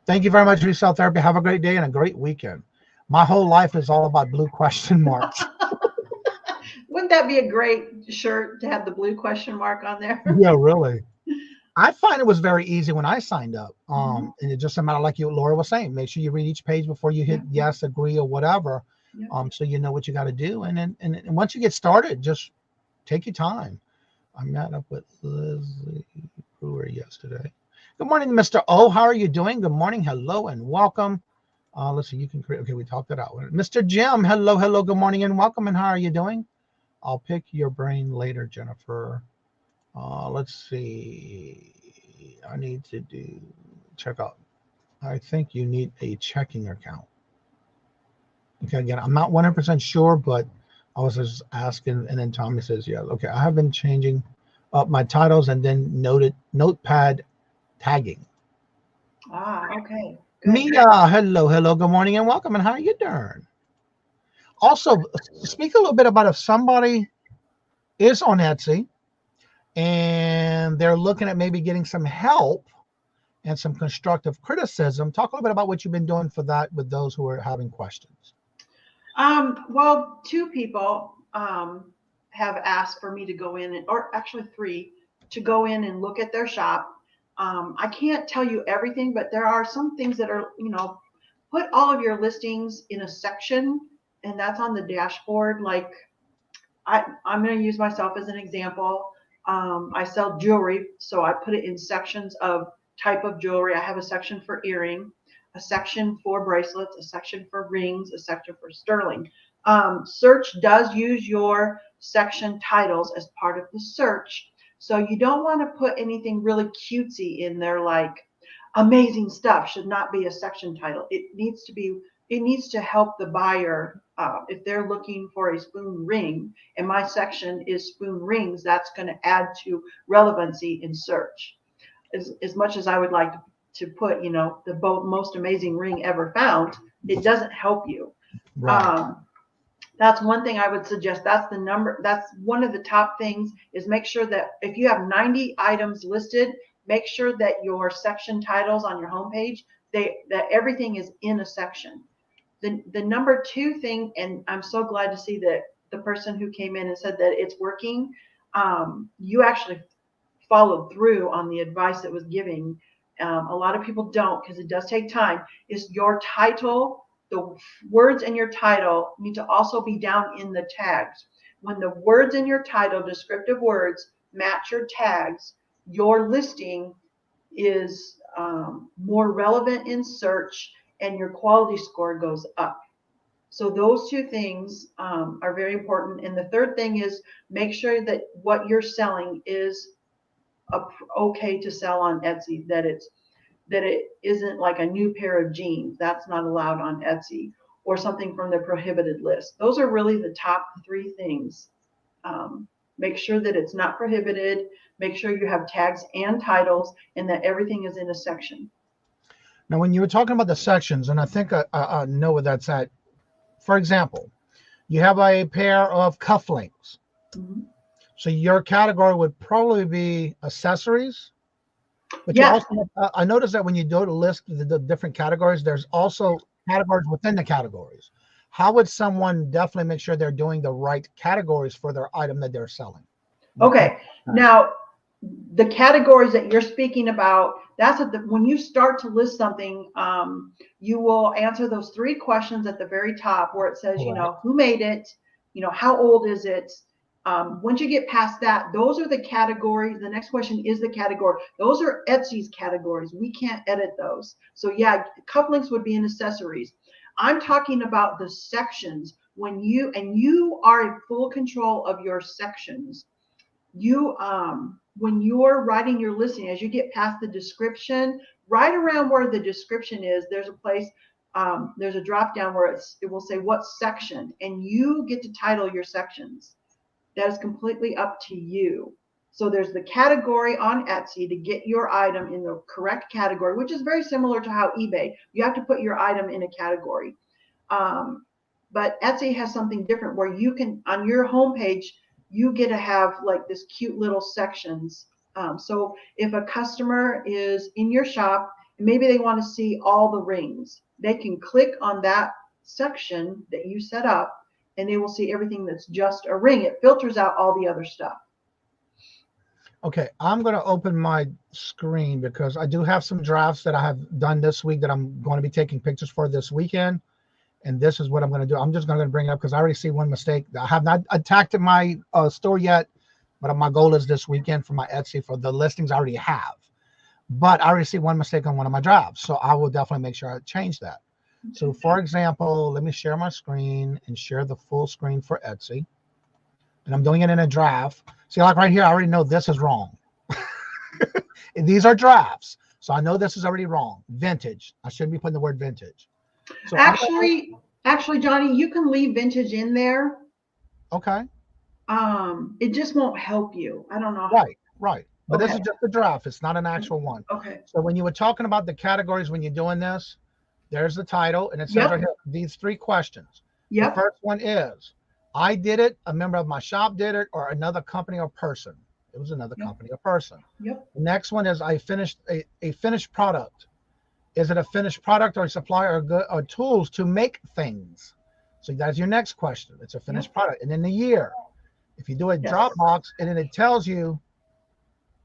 Thank you very much, Resell Therapy. Have a great day and a great weekend. My whole life is all about blue question marks. Wouldn't that be a great shirt to have the blue question mark on there? Yeah, really. I find it was very easy when I signed up. And it just a matter, like Laura was saying, make sure you read each page before you hit yes, agree, or whatever. Yeah. So you know what you got to do. And once you get started, just take your time. I met up with Leslie Brewer yesterday. Good morning, Mr. O. How are you doing? Good morning. Hello and welcome. Let's see, you can create. Okay, we talked it out. Mr. Jim, hello. Good morning and welcome. And how are you doing? I'll pick your brain later, Jennifer. Let's see. I need to check out. I think you need a checking account. Okay, again, I'm not 100% sure, but I was just asking, and then Tommy says, yeah, okay, I have been changing up my titles and then notepad tagging. Okay. Good. Mia, hello, good morning and welcome, and how are you doing? Also, speak a little bit about if somebody is on Etsy and they're looking at maybe getting some help and some constructive criticism. Talk a little bit about what you've been doing for that with those who are having questions. Well, 2 people have asked for me to go in, or actually 3, to go in and look at their shop. I can't tell you everything, but there are some things that are, put all of your listings in a section, and that's on the dashboard. Like I'm going to use myself as an example. I sell jewelry, so I put it in sections of type of jewelry. I have a section for earring, a section for bracelets, a section for rings, a section for sterling. Search does use your section titles as part of the search. So you don't want to put anything really cutesy in there, like amazing stuff should not be a section title. It needs to help the buyer. If they're looking for a spoon ring and my section is spoon rings, that's going to add to relevancy in search. As much as I would like to put, the most amazing ring ever found, it doesn't help you. Right. That's one thing I would suggest. That's one of the top things, is make sure that if you have 90 items listed, make sure that your section titles on your homepage, that everything is in a section. The number 2 thing, and I'm so glad to see that the person who came in and said that it's working, you actually followed through on the advice that was given. A lot of people don't, because it does take time. Is your title, the words in your title need to also be down in the tags. When the words in your title, descriptive words, match your tags, your listing is more relevant in search and your quality score goes up. So those 2 things are very important. And the third thing is, make sure that what you're selling is okay to sell on Etsy, that it isn't like a new pair of jeans. That's not allowed on Etsy, or something from the prohibited list. Those are really the top 3 things. Make sure that it's not prohibited. Make sure you have tags and titles, and that everything is in a section. Now, when you were talking about the sections, and I think I know where that's at. For example, you have a pair of cufflinks. Mm-hmm. So your category would probably be accessories. But Yeah. you also, I noticed that when you go to list the different categories, there's also categories within the categories. How would someone definitely make sure they're doing the right categories for their item that they're selling? Okay. Now, the categories that you're speaking about, that's when you start to list something, you will answer those 3 questions at the very top, where it says, who made it, how old is it? Once you get past that, those are the categories. The next question is the category. Those are Etsy's categories. We can't edit those. So yeah, cufflinks would be in accessories. I'm talking about the sections. When you are in full control of your sections, when you're writing your listing, as you get past the description, right around where the description is, there's a place, there's a drop down where it will say what section, and you get to title your sections. That is completely up to you. So there's the category on Etsy to get your item in the correct category, which is very similar to how eBay, you have to put your item in a category. But Etsy has something different where you can, on your homepage, you get to have like this cute little sections. So if a customer is in your shop, maybe they want to see all the rings, they can click on that section that you set up and they will see everything that's just a ring. It filters out all the other stuff. Okay, I'm going to open my screen because I do have some drafts that I have done this week that I'm going to be taking pictures for this weekend. And this is what I'm going to do. I'm just going to bring it up because I already see one mistake. I have not attacked my store yet, but my goal is this weekend for my Etsy for the listings I already have. But I already see one mistake on one of my drafts, so I will definitely make sure I change that. So, for example, let me share my screen and share the full screen for Etsy. And I'm doing it in a draft. See, like right here, I already know this is wrong. These are drafts, so I know this is already wrong. Vintage. I shouldn't be putting the word vintage. So actually, Johnny, you can leave vintage in there. Okay. It just won't help you. I don't know. Right. But this is just a draft. It's not an actual one. Okay. So when you were talking about the categories when you're doing this, there's the title, and it says right here, these 3 questions. The first one is, I did it, a member of my shop did it, or another company or person. It was another company or person. The next one is, I finished a finished product. Is it a finished product or a supplier or tools to make things? So that's your next question. It's a finished product. And then the year. If you do a Dropbox, and then it tells you,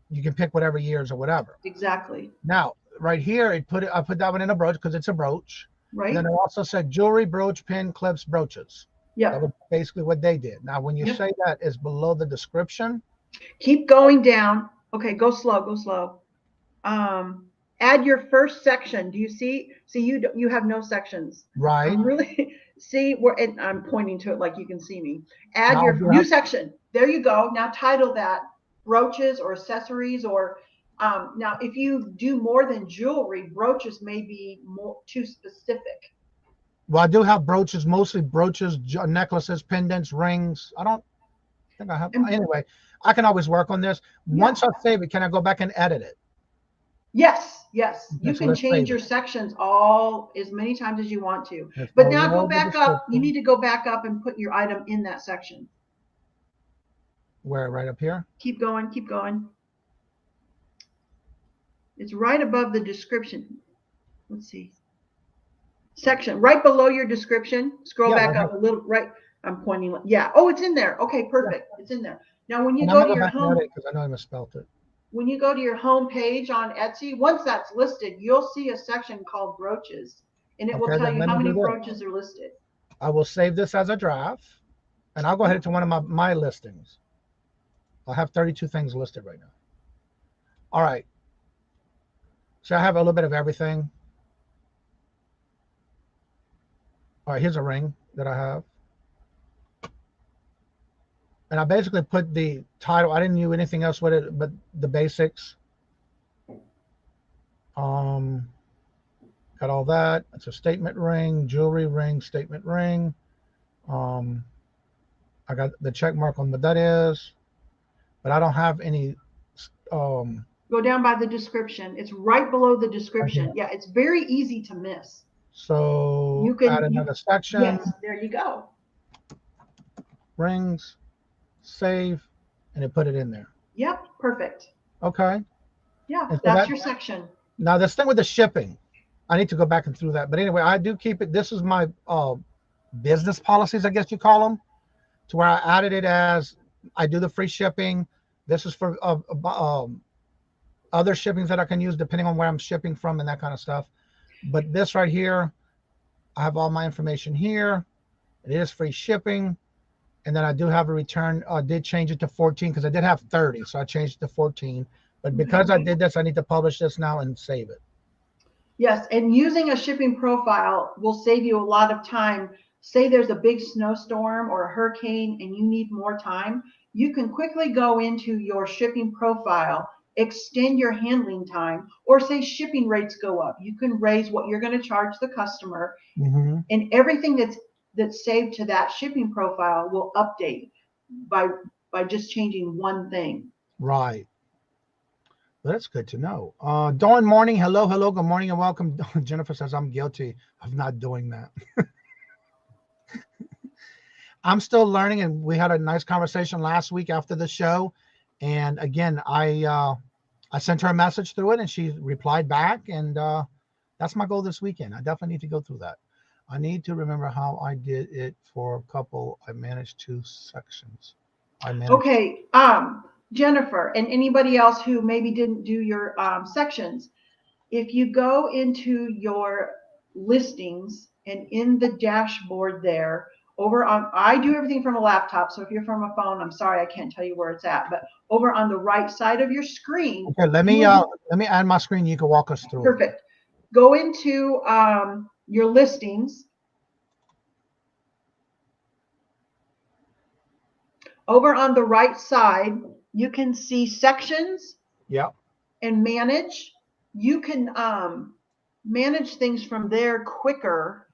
you can pick whatever years or whatever. Exactly. Now, right here, I put that one in a brooch because it's a brooch. Right. And then it also said jewelry, brooch, pin, clips, brooches. Yeah. That was basically what they did. Now, when you say that is below the description. Keep going down. Okay, go slow. Add your first section. Do you see? You have no sections. Right. Really see where, and I'm pointing to it like you can see me. Add your new section. There you go. Now title that brooches or accessories or now if you do more than jewelry, brooches may be more too specific. Well, I do have brooches, mostly brooches, necklaces, pendants, rings. I don't think I have. Anyway, I can always work on this. Once I save it, can I go back and edit it? Yes. You can change your sections as many times as you want to. But now go back up. You need to go back up and put your item in that section. Where? Right up here? Keep going. It's right above the description. Let's see. Section. Right below your description. Scroll back up a little. Right. I'm pointing. Yeah. Oh, it's in there. Okay, perfect. It's in there. Now, when you go to your home. Because I know I misspelled it. When you go to your home page on Etsy, once that's listed, you'll see a section called brooches, and it will tell you how many brooches are listed. I will save this as a draft, and I'll go ahead to one of my listings. I have 32 things listed right now. All right. So I have a little bit of everything. All right, here's a ring that I have. And I basically put the title. I didn't do anything else with it but the basics. Got all that. It's a statement ring, jewelry ring, statement ring. I got the check mark on what that is, but I don't have any. Go down by the description. It's right below the description. Yeah, it's very easy to miss. So you can add another section. Yes, there you go. Rings. Save, and it put it in there. Yep, perfect. Okay. Yeah, so that's your section. Now this thing with the shipping, I need to go back and through that. But anyway, I do keep it. This is my business policies, I guess you call them, to where I added it as I do the free shipping. This is for other shippings that I can use depending on where I'm shipping from and that kind of stuff. But this right here, I have all my information here. It is free shipping. And then I do have a return. I did change it to 14 because I did have 30. So I changed it to 14. But because I did this, I need to publish this now and save it. Yes. And using a shipping profile will save you a lot of time. Say there's a big snowstorm or a hurricane and you need more time. You can quickly go into your shipping profile, extend your handling time, or say shipping rates go up. You can raise what you're going to charge the customer. And everything that's saved to that shipping profile will update by just changing one thing. Right. Well, that's good to know. Dawn Morning, hello, good morning and welcome. Jennifer says I'm guilty of not doing that. I'm still learning, and we had a nice conversation last week after the show. And again, I sent her a message through it, and she replied back. And that's my goal this weekend. I definitely need to go through that. I need to remember how I did it for a couple. I managed 2 sections. Okay, Jennifer, and anybody else who maybe didn't do your sections, if you go into your listings and in the dashboard there, over on, I do everything from a laptop, so if you're from a phone, I'm sorry, I can't tell you where it's at, but over on the right side of your screen. Okay, let me add my screen. You can walk us through. Perfect. Go into your listings. Over on the right side, you can see sections. Yep. And manage. You can manage things from there quicker.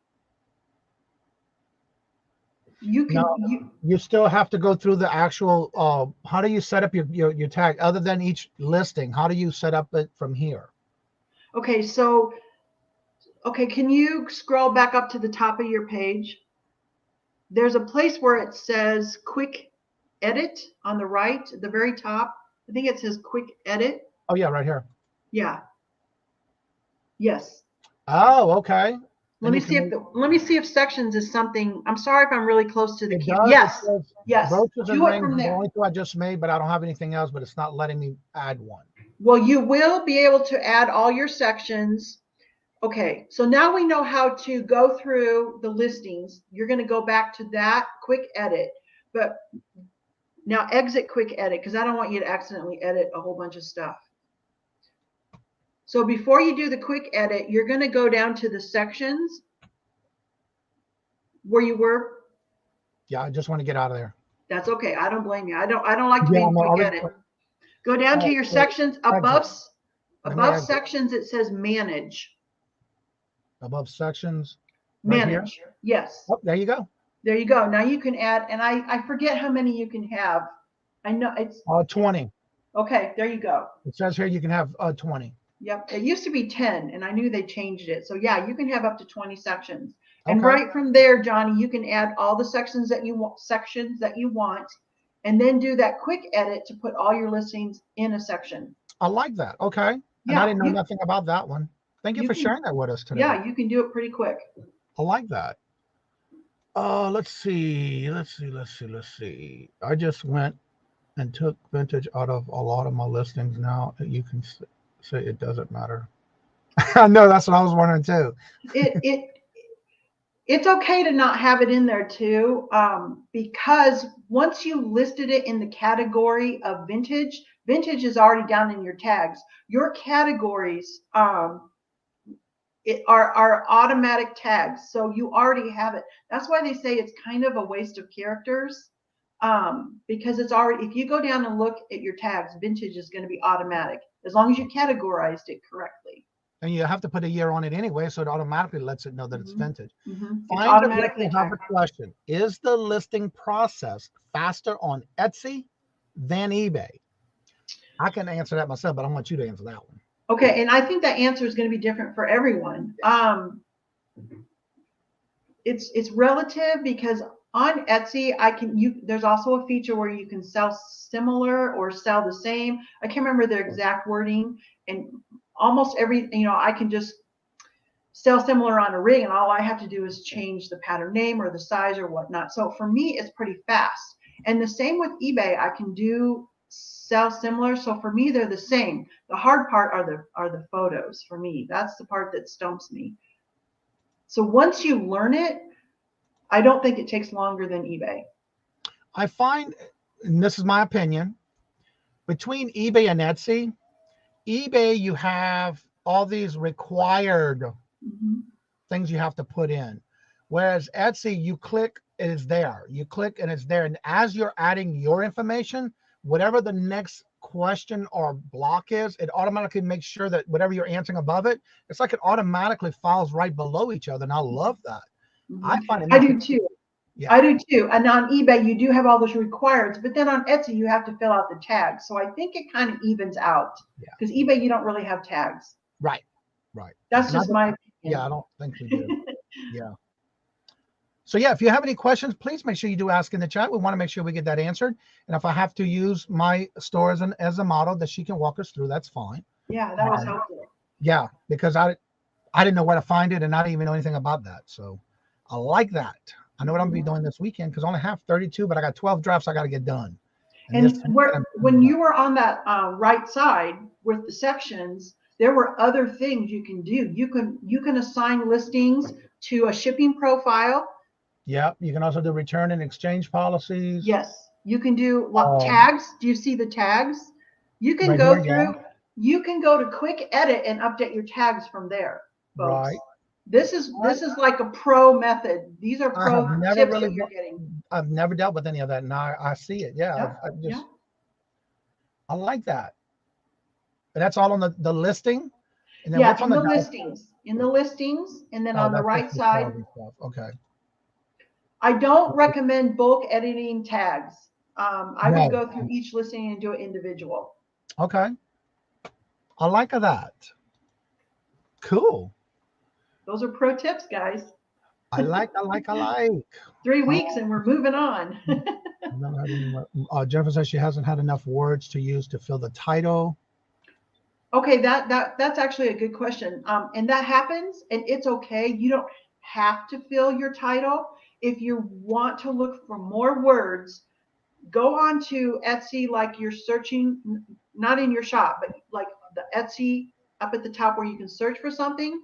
You can. You still have to go through the actual. How do you set up your tag other than each listing? How do you set up it from here? Okay, so can you scroll back up to the top of your page? There's a place where it says quick edit on the right, at the very top. I think it says quick edit. Oh yeah, right here. Yeah. Yes. Oh, okay. Let me see if sections is something. I'm sorry if I'm really close to the key. Yes. Yes. Roaches and rings are the only 2 I just made, but I don't have anything else, but it's not letting me add one. Well, you will be able to add all your sections. Okay, so now we know how to go through the listings. You're going to go back to that quick edit, but now exit quick edit, because I don't want you to accidentally edit a whole bunch of stuff. So before you do the quick edit, you're going to go down to the sections where you were. Yeah, I just want to get out of there. That's okay. I don't blame you. I don't like to be in quick edit. Go down to your sections. Above sections, it says manage. Above sections. Manage. Right, yes. Oh, there you go. There you go. Now you can add, and I forget how many you can have. I know it's 20. Okay, there you go. It says here you can have 20. Yep, it used to be 10, and I knew they changed it. So yeah, you can have up to 20 sections. And right from there, Johnny, you can add all the sections that you want, and then do that quick edit to put all your listings in a section. I like that. Okay. And I didn't know nothing about that one. Thank you for sharing that with us today. Yeah, you can do it pretty quick. I like that. Let's see. I just went and took vintage out of a lot of my listings. Now you can say it doesn't matter. I know, that's what I was wondering too. It's okay to not have it in there too, because once you listed it in the category of vintage is already down in your tags. Your categories are automatic tags, so you already have it. That's why they say it's kind of a waste of characters, because it's already, if you go down and look at your tags, vintage is going to be automatic as long as you categorized it correctly. And you have to put a year on it anyway, so it automatically lets it know that it's vintage. It's automatically have a question. Is the listing process faster on Etsy than eBay? I can answer that myself, but I want you to answer that one. Okay, and I think that answer is going to be different for everyone. It's relative, because on Etsy, there's also a feature where you can sell similar or sell the same. I can't remember their exact wording, and almost every, I can just sell similar on a ring, and all I have to do is change the pattern name or the size or whatnot. So for me, it's pretty fast. And the same with eBay, I can do sell similar. So for me, they're the same. The hard part are the photos for me. That's the part that stumps me. So once you learn it, I don't think it takes longer than eBay. I find, and this is my opinion, between eBay and Etsy, eBay, you have all these required things you have to put in. Whereas Etsy, you click, it is there. You click and it's there. And as you're adding your information, whatever the next question or block is, it automatically makes sure that whatever you're answering above it, it's like it automatically files right below each other. And I love that. I find it. I do too. Yeah. I do too. And on eBay, you do have all those requireds, but then on Etsy, you have to fill out the tags. So I think it kind of evens out, because eBay, you don't really have tags. Right. That's just my opinion. Yeah, I don't think we do. Yeah. So yeah, if you have any questions, please make sure you do ask in the chat. We want to make sure we get that answered. And if I have to use my store as a model that she can walk us through, that's fine. Yeah, that was helpful. Yeah, because I didn't know where to find it, and I didn't even know anything about that. So I like that. I know what I'm gonna be doing this weekend because I only have 32, but I got 12 drafts I got to get done. And when you were on that right side with the sections, there were other things you can do. You can assign listings to a shipping profile. Yeah, you can also do return and exchange policies. Yes, you can do tags. Do you see the tags? You can go through. Yeah. You can go to quick edit and update your tags from there, folks. Right. This is like a pro method. These are pro tips that you're getting. I've never dealt with any of that. Now I see it. Yeah, I like that. And that's all on the listing. And then in the listings. In the listings, and then on the right side. Okay. I don't recommend bulk editing tags. I would go through each listing and do it individual. Okay. I like that. Cool. Those are pro tips, guys. I like. 3 weeks and we're moving on. Jennifer says she hasn't had enough words to use to fill the title. Okay, that's actually a good question. And that happens, and it's okay. You don't have to fill your title. If you want to look for more words, go on to Etsy like you're searching, not in your shop, but like the Etsy up at the top where you can search for something.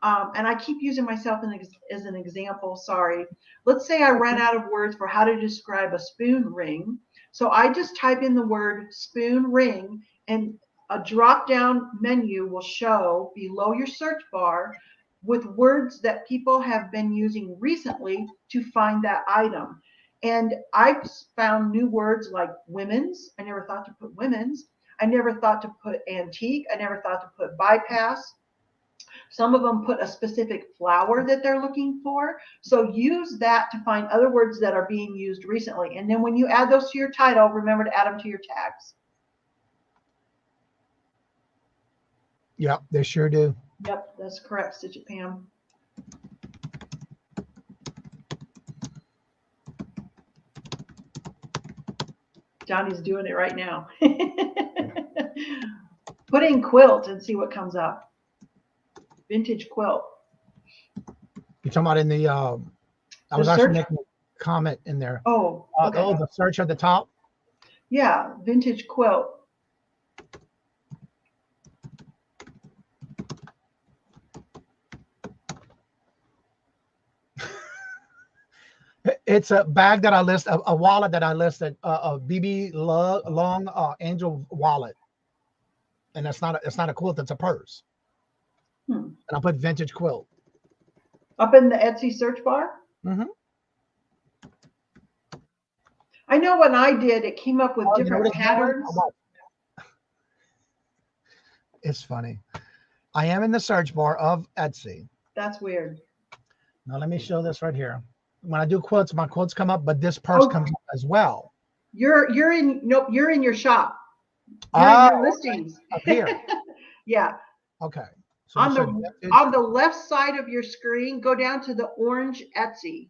And I keep using myself as an example, sorry. Let's say I ran out of words for how to describe a spoon ring. So I just type in the word spoon ring, and a drop-down menu will show below your search bar with words that people have been using recently to find that item. And I've found new words like women's. I never thought to put women's. I never thought to put antique. I never thought to put bypass. Some of them put a specific flower that they're looking for. So use that to find other words that are being used recently. And then when you add those to your title, remember to add them to your tags. Yep, they sure do. Yep, that's correct, Stitch It Pam. Johnny's doing it right now. Put in quilt and see what comes up. Vintage quilt. You're talking about in the I was actually making a comment in there. Oh, okay. The search at the top? Yeah, vintage quilt. It's a bag that I list, a wallet that I listed, a BB long angel wallet, and it's not a quilt; it's a purse. And I put vintage quilt up in the Etsy search bar. Mm-hmm. I know when I did, it came up with different patterns. It's funny. I am in the search bar of Etsy. That's weird. Now let me show this right here. When I do quotes, my quotes come up, but this purse comes up as well. You're in your shop. You're in your listings. Up here. Yeah. Okay. So on the left side of your screen, go down to the orange Etsy.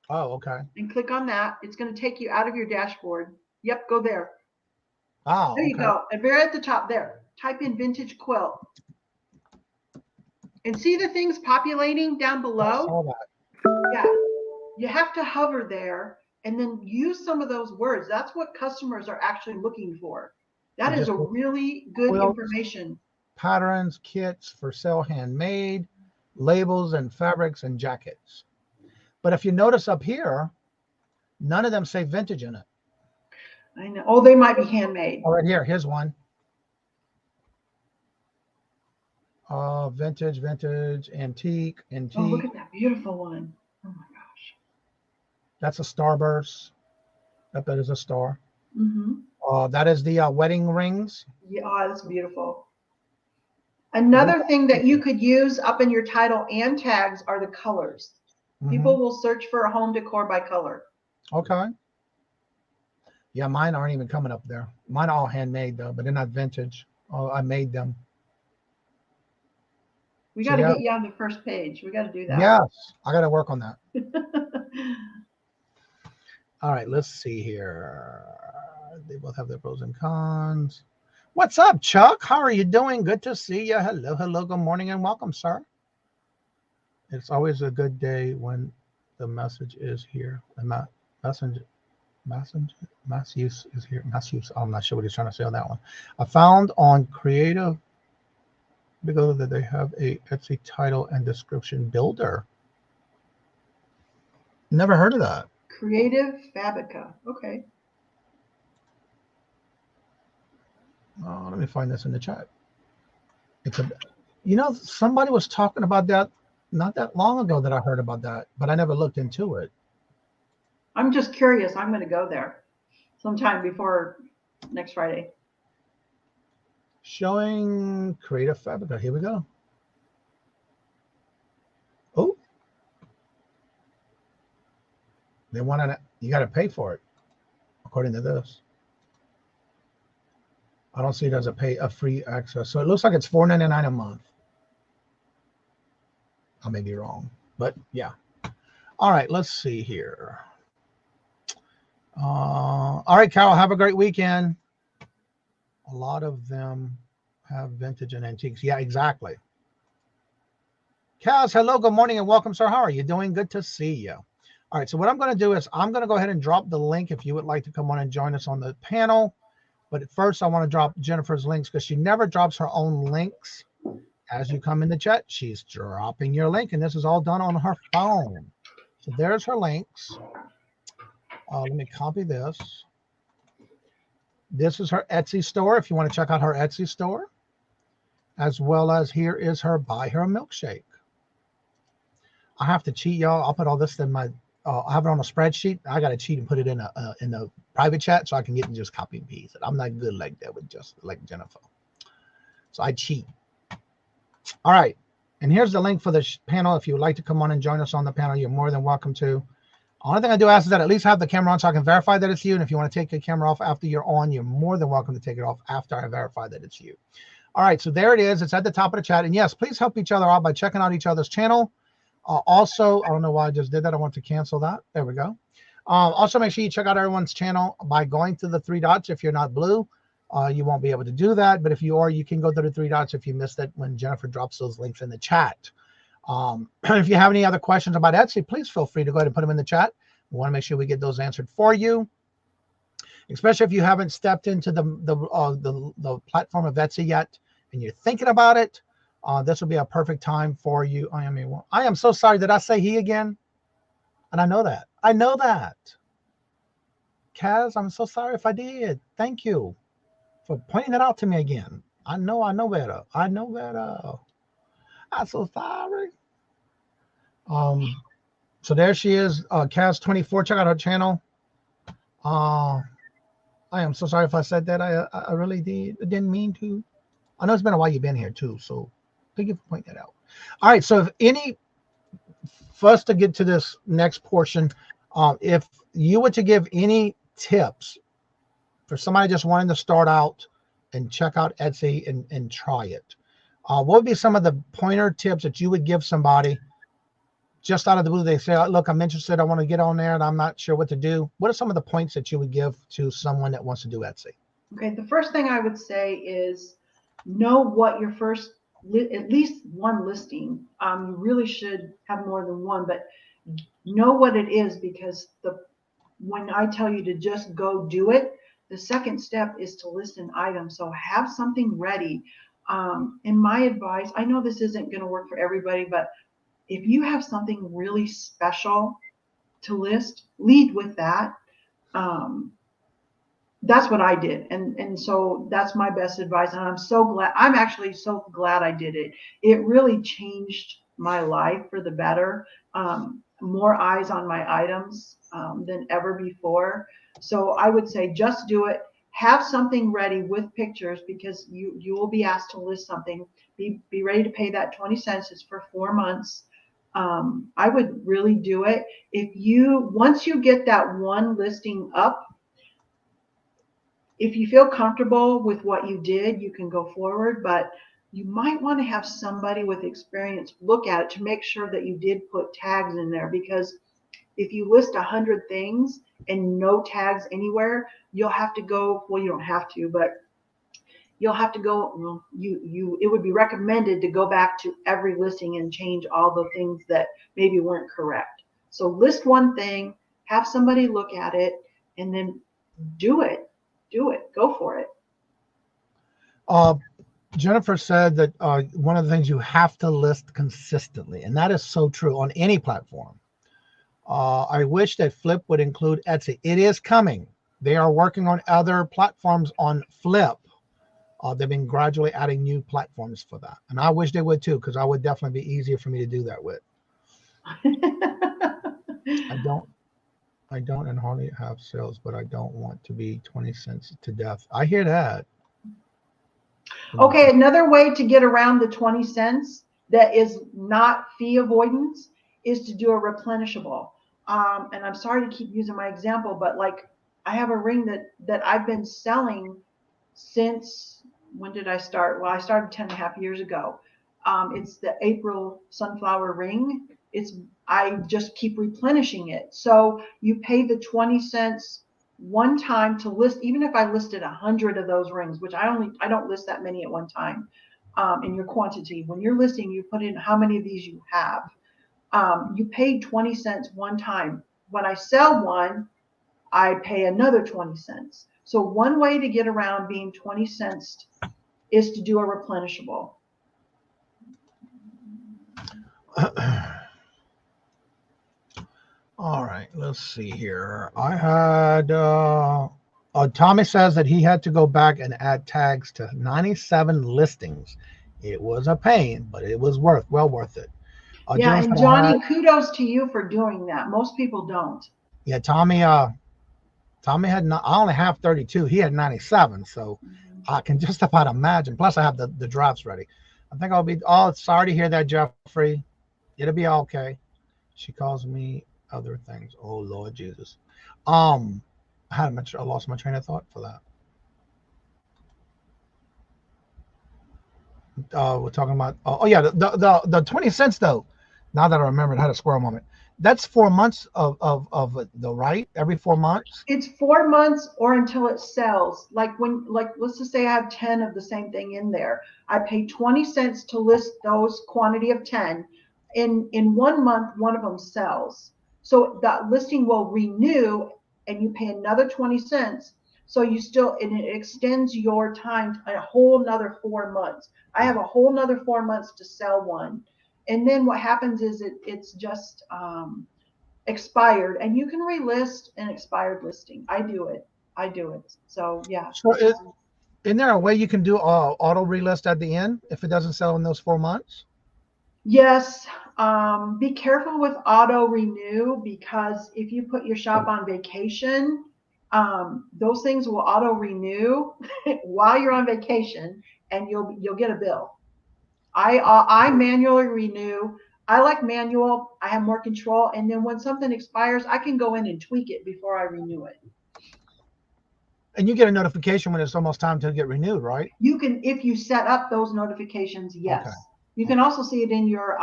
Oh, okay. And click on that. It's going to take you out of your dashboard. Yep, go there. Oh, there you go. And very at the top there, type in vintage quilt. And see the things populating down below? I saw that. Yeah. You have to hover there and then use some of those words. That's what customers are actually looking for. That is a really good information. Patterns, kits for sale, handmade, labels and fabrics and jackets. But if you notice up here, none of them say vintage in it. I know. Oh, they might be handmade. Oh, right here. Here's one. Vintage, antique. Oh, look at that beautiful one. Oh my gosh. That's a starburst. That is a star. Mm-hmm. That is the wedding rings. Yeah, oh, that's beautiful. Another thing that you could use up in your title and tags are the colors. Mm-hmm. People will search for a home decor by color. Okay. Yeah, mine aren't even coming up there. Mine are all handmade though, but they're not vintage. Oh, I made them. We got to get you on the first page. We got to do that. Yes, I got to work on that. All right, let's see here. They both have their pros and cons. What's up, Chuck? How are you doing? Good to see you. Hello, good morning, and welcome, sir. It's always a good day when the message is here. The mass use is here. Mass use. I'm not sure what he's trying to say on that one. I found on Creative because that they have a Etsy title and description builder. Never heard of that. Creative Fabrica. Okay. Let me find this in the chat. It's a, somebody was talking about that not that long ago that I heard about that, but I never looked into it. I'm just curious. I'm going to go there sometime before next Friday. Showing Creative Fabrica. Here we go. Oh, they want you got to pay for it, according to this. I don't see it as a free access. So it looks like it's $4.99 a month. I may be wrong, but yeah. All right, let's see here. All right, Carol, have a great weekend. A lot of them have vintage and antiques. Yeah, exactly. Kaz, hello, good morning, and welcome, sir. How are you doing? Good to see you. All right, so what I'm going to do is I'm going to go ahead and drop the link if you would like to come on and join us on the panel. But at first, I want to drop Jennifer's links because she never drops her own links. As you come in the chat, she's dropping your link, and this is all done on her phone. So there's her links. Let me copy this. This is her Etsy store if you want to check out her Etsy store, as well as here is her Buy Her a Milkshake. I have to cheat, y'all. I'll put all this in my, I have it on a spreadsheet. I got to cheat and put it in a private chat so I can get and just copy and paste it. I'm not good like that with just like Jennifer. So I cheat. All right. And here's the link for the panel. If you would like to come on and join us on the panel, you're more than welcome to. Only thing I do ask is that at least have the camera on so I can verify that it's you. And if you want to take your camera off after you're on, you're more than welcome to take it off after I verify that it's you. All right, so there it is. It's at the top of the chat. And yes, please help each other out by checking out each other's channel. Also, I don't know why I just did that. I want to cancel that. There we go. Also, make sure you check out everyone's channel by going to the three dots. If you're not blue, you won't be able to do that. But if you are, you can go to the three dots if you missed it when Jennifer drops those links in the chat. If you have any other questions about Etsy, please feel free to go ahead and put them in the chat. We want to make sure we get those answered for you, especially if you haven't stepped into the platform of Etsy yet and you're thinking about it. This will be a perfect time for you. I am so sorry. Did I say he again? And I know that. I know that. Kaz, I'm so sorry if I did. Thank you for pointing it out to me again. I know better. I know better. I'm so sorry. So there she is, Kaz24. Check out her channel. I am so sorry if I said that. I really did. I didn't mean to. I know it's been a while you've been here too, so thank you for pointing that out. All right, so for us to get to this next portion, if you were to give any tips for somebody just wanting to start out and check out Etsy and try it, what would be some of the pointer tips that you would give somebody just out of the blue? They say, look, I'm interested. I want to get on there and I'm not sure what to do. What are some of the points that you would give to someone that wants to do Etsy? Okay, the first thing I would say is know what your first, at least one listing. You really should have more than one, but know what it is, because when I tell you to just go do it, the second step is to list an item. So have something ready. In my advice, I know this isn't going to work for everybody, but if you have something really special to list, lead with that. That's what I did. And so that's my best advice. And I'm actually so glad I did it. It really changed my life for the better. More eyes on my items than ever before. So I would say just do it. Have something ready with pictures, because you will be asked to list something. Be ready to pay that 20 cents. It's for 4 months. I would really do it. Once you get that one listing up, if you feel comfortable with what you did, you can go forward, but you might want to have somebody with experience look at it to make sure that you did put tags in there, because if you list 100 things and no tags anywhere, you'll have to go, well, you don't have to, but you'll have to go, well, it would be recommended to go back to every listing and change all the things that maybe weren't correct. So list one thing, have somebody look at it, and then do it, go for it. Jennifer said that one of the things you have to list consistently, and that is so true on any platform. I wish that Flip would include Etsy. It is coming. They are working on other platforms on Flip. They've been gradually adding new platforms for that. And I wish they would too, because I would definitely be easier for me to do that with. I don't and hardly have sales, but I don't want to be 20 cents to death. I hear that. Okay, another way to get around the 20 cents that is not fee avoidance is to do a replenishable. And I'm sorry to keep using my example, but like I have a ring that I've been selling since, when did I start? Well, I started 10.5 years ago. It's the April sunflower ring. I just keep replenishing it. So you pay the 20 cents one time to list, even if I listed 100 of those rings, which I don't list that many at one time. In your quantity, when you're listing, you put in how many of these you have. You pay 20 cents one time. When I sell one, I pay another 20 cents. So one way to get around being 20 cents is to do a replenishable. All right, let's see here. I had Tommy says that he had to go back and add tags to 97 listings. It was a pain, but it was well worth it. Yeah, and Johnny, kudos to you for doing that. Most people don't. Yeah, Tommy had I only have 32. He had 97, so I can just about imagine. Plus, I have the drafts ready. I think I'll be. Oh, sorry to hear that, Jeffrey. It'll be okay. She calls me other things. Oh Lord Jesus. I lost my train of thought for that. We're talking about. Oh yeah, the 20 cents though. Now that I remembered, I had a squirrel moment. That's 4 months of the right, every 4 months. It's 4 months or until it sells. Like let's just say I have 10 of the same thing in there. I pay 20 cents to list those quantity of 10. In 1 month, one of them sells. So that listing will renew and you pay another 20 cents. So and it extends your time a whole nother 4 months. I have a whole nother 4 months to sell one. And then what happens is it's just expired, and you can relist an expired listing. I do it. So yeah. So isn't there a way you can do auto relist at the end if it doesn't sell in those 4 months? Yes. Be careful with auto renew, because if you put your shop on vacation, those things will auto renew while you're on vacation, and you'll get a bill. I manually renew. I like manual. I have more control. And then when something expires, I can go in and tweak it before I renew it. And you get a notification when it's almost time to get renewed, right? You can, if you set up those notifications, yes. Okay. You can also see it in your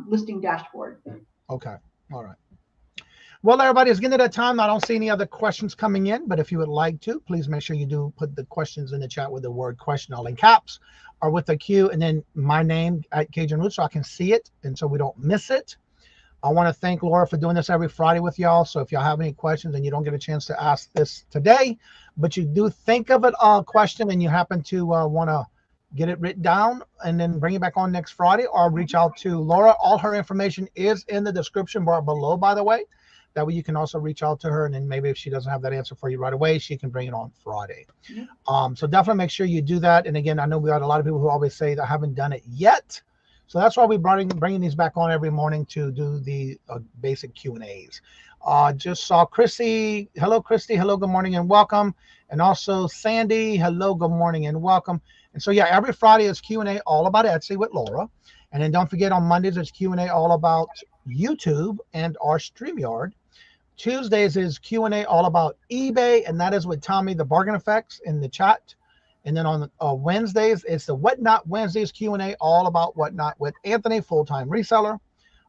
listing dashboard. Okay. All right. Well, everybody, it's getting to that time. I don't see any other questions coming in, but if you would like to, please make sure you do put the questions in the chat with the word question all in caps or with a Q and then my name at Kajun Roots so I can see it and so we don't miss it. I want to thank Laura for doing this every Friday with y'all. So if y'all have any questions and you don't get a chance to ask this today, but you do think of it a question and you happen to want to get it written down and then bring it back on next Friday, or reach out to Laura. All her information is in the description bar below, by the way. That way you can also reach out to her, and then maybe if she doesn't have that answer for you right away, she can bring it on Friday. Mm-hmm. So definitely make sure you do that. And again, I know we got a lot of people who always say that I haven't done it yet. So that's why we're bringing these back on every morning to do the basic Q&As. Just saw Chrissy. Hello, Christy. Hello, good morning and welcome. And also Sandy. Hello, good morning and welcome. And so, yeah, every Friday is Q&A all about Etsy with Laura. And then don't forget on Mondays, it's Q&A all about YouTube and our StreamYard. Tuesdays is Q&A all about eBay, and that is with Tommy, the Bargain Effects, in the chat. And then on Wednesdays, it's the Whatnot Wednesdays Q&A, all about Whatnot with Anthony, full-time reseller.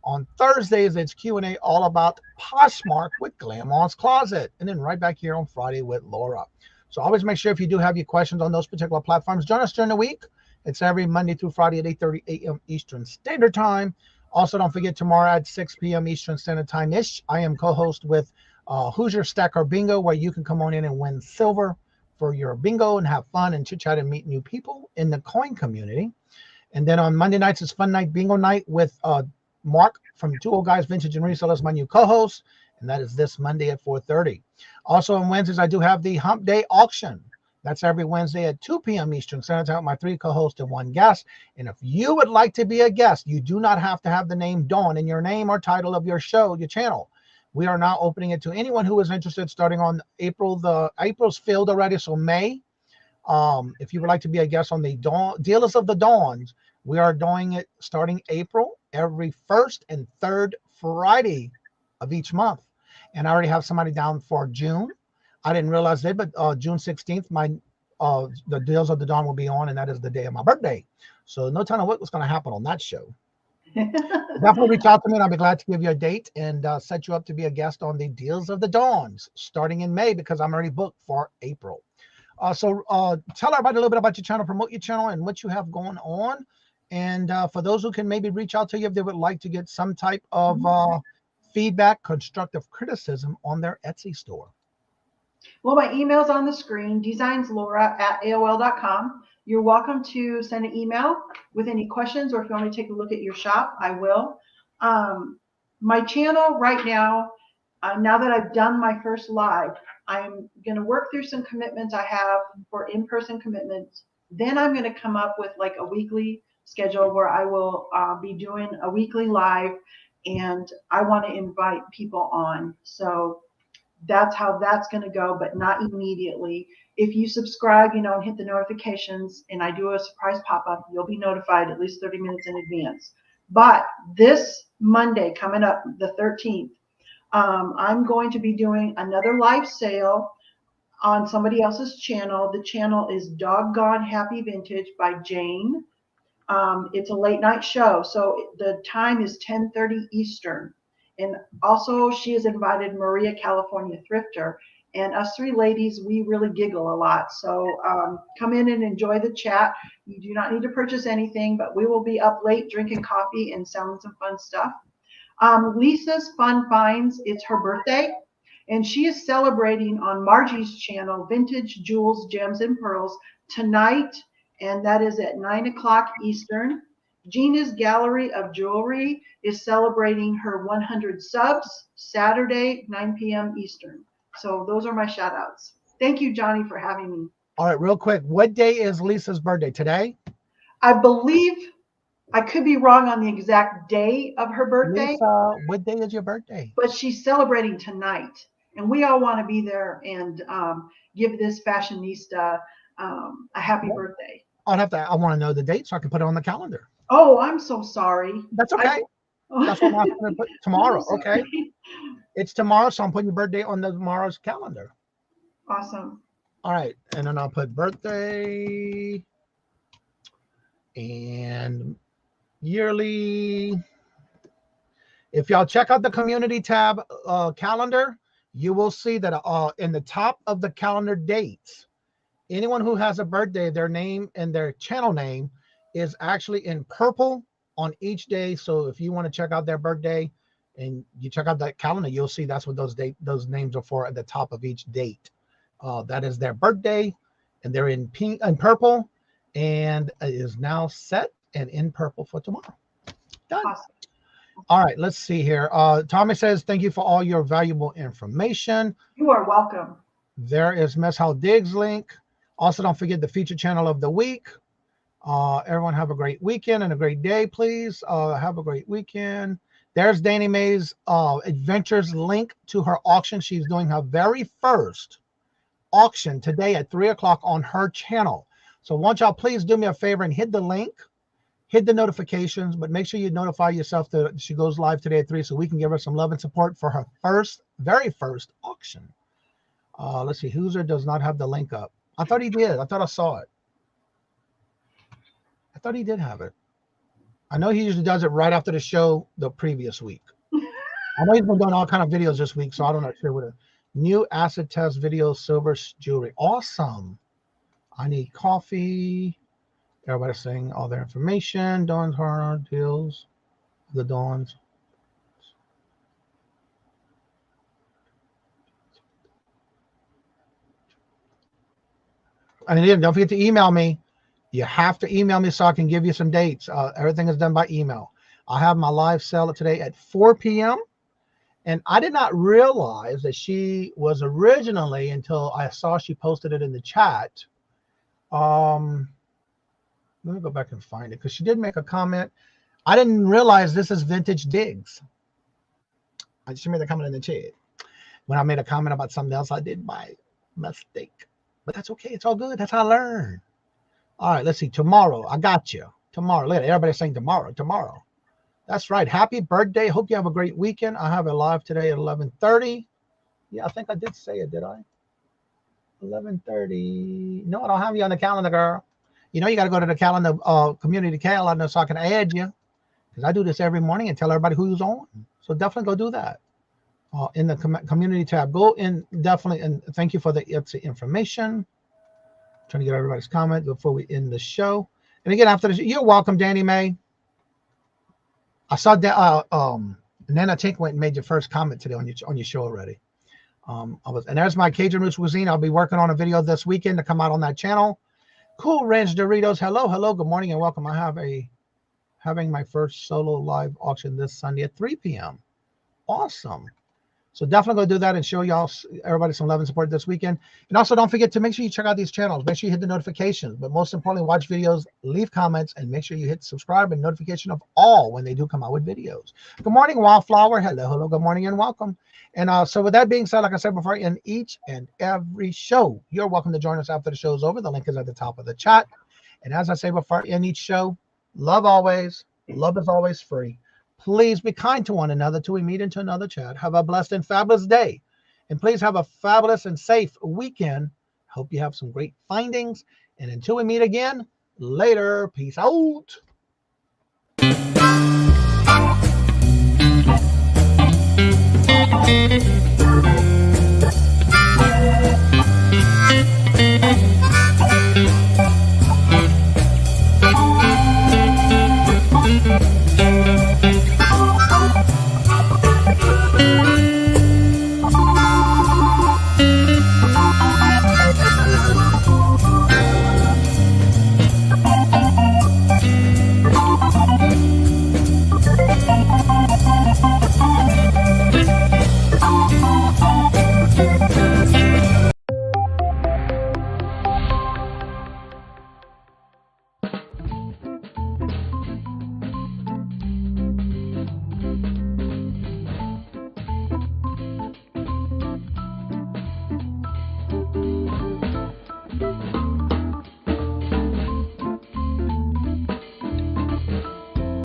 On Thursdays, it's Q&A all about Poshmark with Glamor's Closet. And then right back here on Friday with Laura. So always make sure if you do have your questions on those particular platforms, join us during the week. It's every Monday through Friday at 8:30 a.m. Eastern Standard Time. Also, don't forget tomorrow at 6 p.m. Eastern Standard Time-ish, I am co-host with Hoosier Stacker Bingo, where you can come on in and win silver for your bingo and have fun and chit-chat and meet new people in the coin community. And then on Monday nights, it's Fun Night Bingo Night with Mark from Two Old Guys Vintage and Resellers, my new co-host, and that is this Monday at 4:30. Also on Wednesdays, I do have the Hump Day Auction. That's every Wednesday at 2 p.m. Eastern Standard Time with my 3 co-hosts and 1 guest. And if you would like to be a guest, you do not have to have the name Dawn in your name or title of your show, your channel. We are now opening it to anyone who is interested starting on April. April's filled already, so May. If you would like to be a guest on the Dealers of the Dawns, we are doing it starting April, every first and third Friday of each month. And I already have somebody down for June. I didn't realize that, but June 16th, the Deals of the Dawn will be on, and that is the day of my birthday. So no telling what's going to happen on that show. Definitely reach out to me, and I'll be glad to give you a date and set you up to be a guest on the Deals of the Dawns starting in May, because I'm already booked for April. So tell everybody a little bit about your channel, promote your channel and what you have going on. And for those who can maybe reach out to you if they would like to get some type of feedback, constructive criticism on their Etsy store. Well, my email's on the screen, DzinesLaura@AOL.com. You're welcome to send an email with any questions, or if you want me to take a look at your shop, I will. My channel right now, now that I've done my first live, I'm going to work through some commitments I have for in-person commitments. Then I'm going to come up with like a weekly schedule where I will be doing a weekly live, and I want to invite people on. So that's how that's going to go, but not immediately. If you subscribe, and hit the notifications, and I do a surprise pop-up, you'll be notified at least 30 minutes in advance. But this Monday coming up, the 13th, I'm going to be doing another live sale on somebody else's channel. The channel is Doggone Happy Vintage by Jane. It's a late night show, so the time is 10:30 Eastern. And also she has invited Maria California Thrifter, and us 3 ladies, we really giggle a lot. So come in and enjoy the chat. You do not need to purchase anything, but we will be up late drinking coffee and selling some fun stuff. Lisa's Fun Finds, it's her birthday, and she is celebrating on Margie's channel, Vintage Jewels, Gems, and Pearls, tonight, and that is at 9 o'clock Eastern. Gina's Gallery of Jewelry is celebrating her 100 subs, Saturday, 9 p.m. Eastern. So those are my shout outs. Thank you, Johnny, for having me. All right, real quick. What day is Lisa's birthday? Today? I believe, I could be wrong on the exact day of her birthday. Lisa, what day is your birthday? But she's celebrating tonight. And we all want to be there and give this fashionista a happy birthday. I want to know the date so I can put it on the calendar. Oh, I'm so sorry. That's okay. That's what I'm going to put tomorrow. Okay. It's tomorrow, so I'm putting your birthday on tomorrow's calendar. Awesome. All right. And then I'll put birthday and yearly. If y'all check out the community tab calendar, you will see that in the top of the calendar dates, anyone who has a birthday, their name and their channel name is actually in purple on each day. So if you want to check out their birthday and you check out that calendar, you'll see that's what those names are for at the top of each date. That is their birthday, and they're in pink and purple, and it is now set and in purple for tomorrow. Done. Awesome. All right, let's see here. Tommy says, thank you for all your valuable information. You are welcome. There is Mess How Diggs link. Also, don't forget the feature channel of the week. Everyone have a great weekend and a great day, please. Have a great weekend. There's Danny Mae's Adventures link to her auction. She's doing her very first auction today at 3 o'clock on her channel. So won't y'all please do me a favor and hit the link, hit the notifications, but make sure you notify yourself that she goes live today at 3 so we can give her some love and support for her very first auction. Let's see, Hoosier does not have the link up. I thought he did. I thought I saw it. thought he did have it. I know he usually does it right after the show the previous week. I know he's been doing all kind of videos this week, so I don't know sure what a new acid test video, silver jewelry. Awesome. I need coffee. Everybody's saying all their information. Dawn's hard deals. The Dawns. And again, don't forget to email me. You have to email me so I can give you some dates. Everything is done by email. I have my live sale today at 4 p.m. And I did not realize that she was originally, until I saw she posted it in the chat. Let me go back and find it, because she did make a comment. I didn't realize this is vintage digs. I just made a comment in the chat when I made a comment about something else I did by mistake. But that's okay. It's all good. That's how I learn. All right, let's see. Tomorrow. I got you. Tomorrow. Look at everybody saying tomorrow. Tomorrow. That's right. Happy birthday. Hope you have a great weekend. I have it live today at 11:30. Yeah, I think I did say it, did I? 11:30. No, I don't have you on the calendar, girl. You know, you got to go to the calendar, community calendar, so I can add you. Because I do this every morning and tell everybody who's on. So definitely go do that. In the community tab. Go in definitely, and thank you for the information. Trying to get everybody's comment before we end the show. And again, after this, you're welcome, Danny Mae. I saw that and then I think went and made your first comment today on your show already. And there's my Cajun Roots Cuisine. I'll be working on a video this weekend to come out on that channel. Cool Ranch Doritos. Hello, good morning and welcome. I have having my first solo live auction this Sunday at 3 p.m. Awesome. So definitely go do that and show y'all, everybody, some love and support this weekend. And also don't forget to make sure you check out these channels. Make sure you hit the notifications. But most importantly, watch videos, leave comments, and make sure you hit subscribe and notification of all when they do come out with videos. Good morning, Wildflower. Hello, good morning and welcome. And so with that being said, like I said before, in each and every show, you're welcome to join us after the show is over. The link is at the top of the chat. And as I say before, in each show, love always. Love is always free. Please be kind to one another till we meet into another chat. Have a blessed and fabulous day. And please have a fabulous and safe weekend. Hope you have some great findings. And until we meet again, later. Peace out.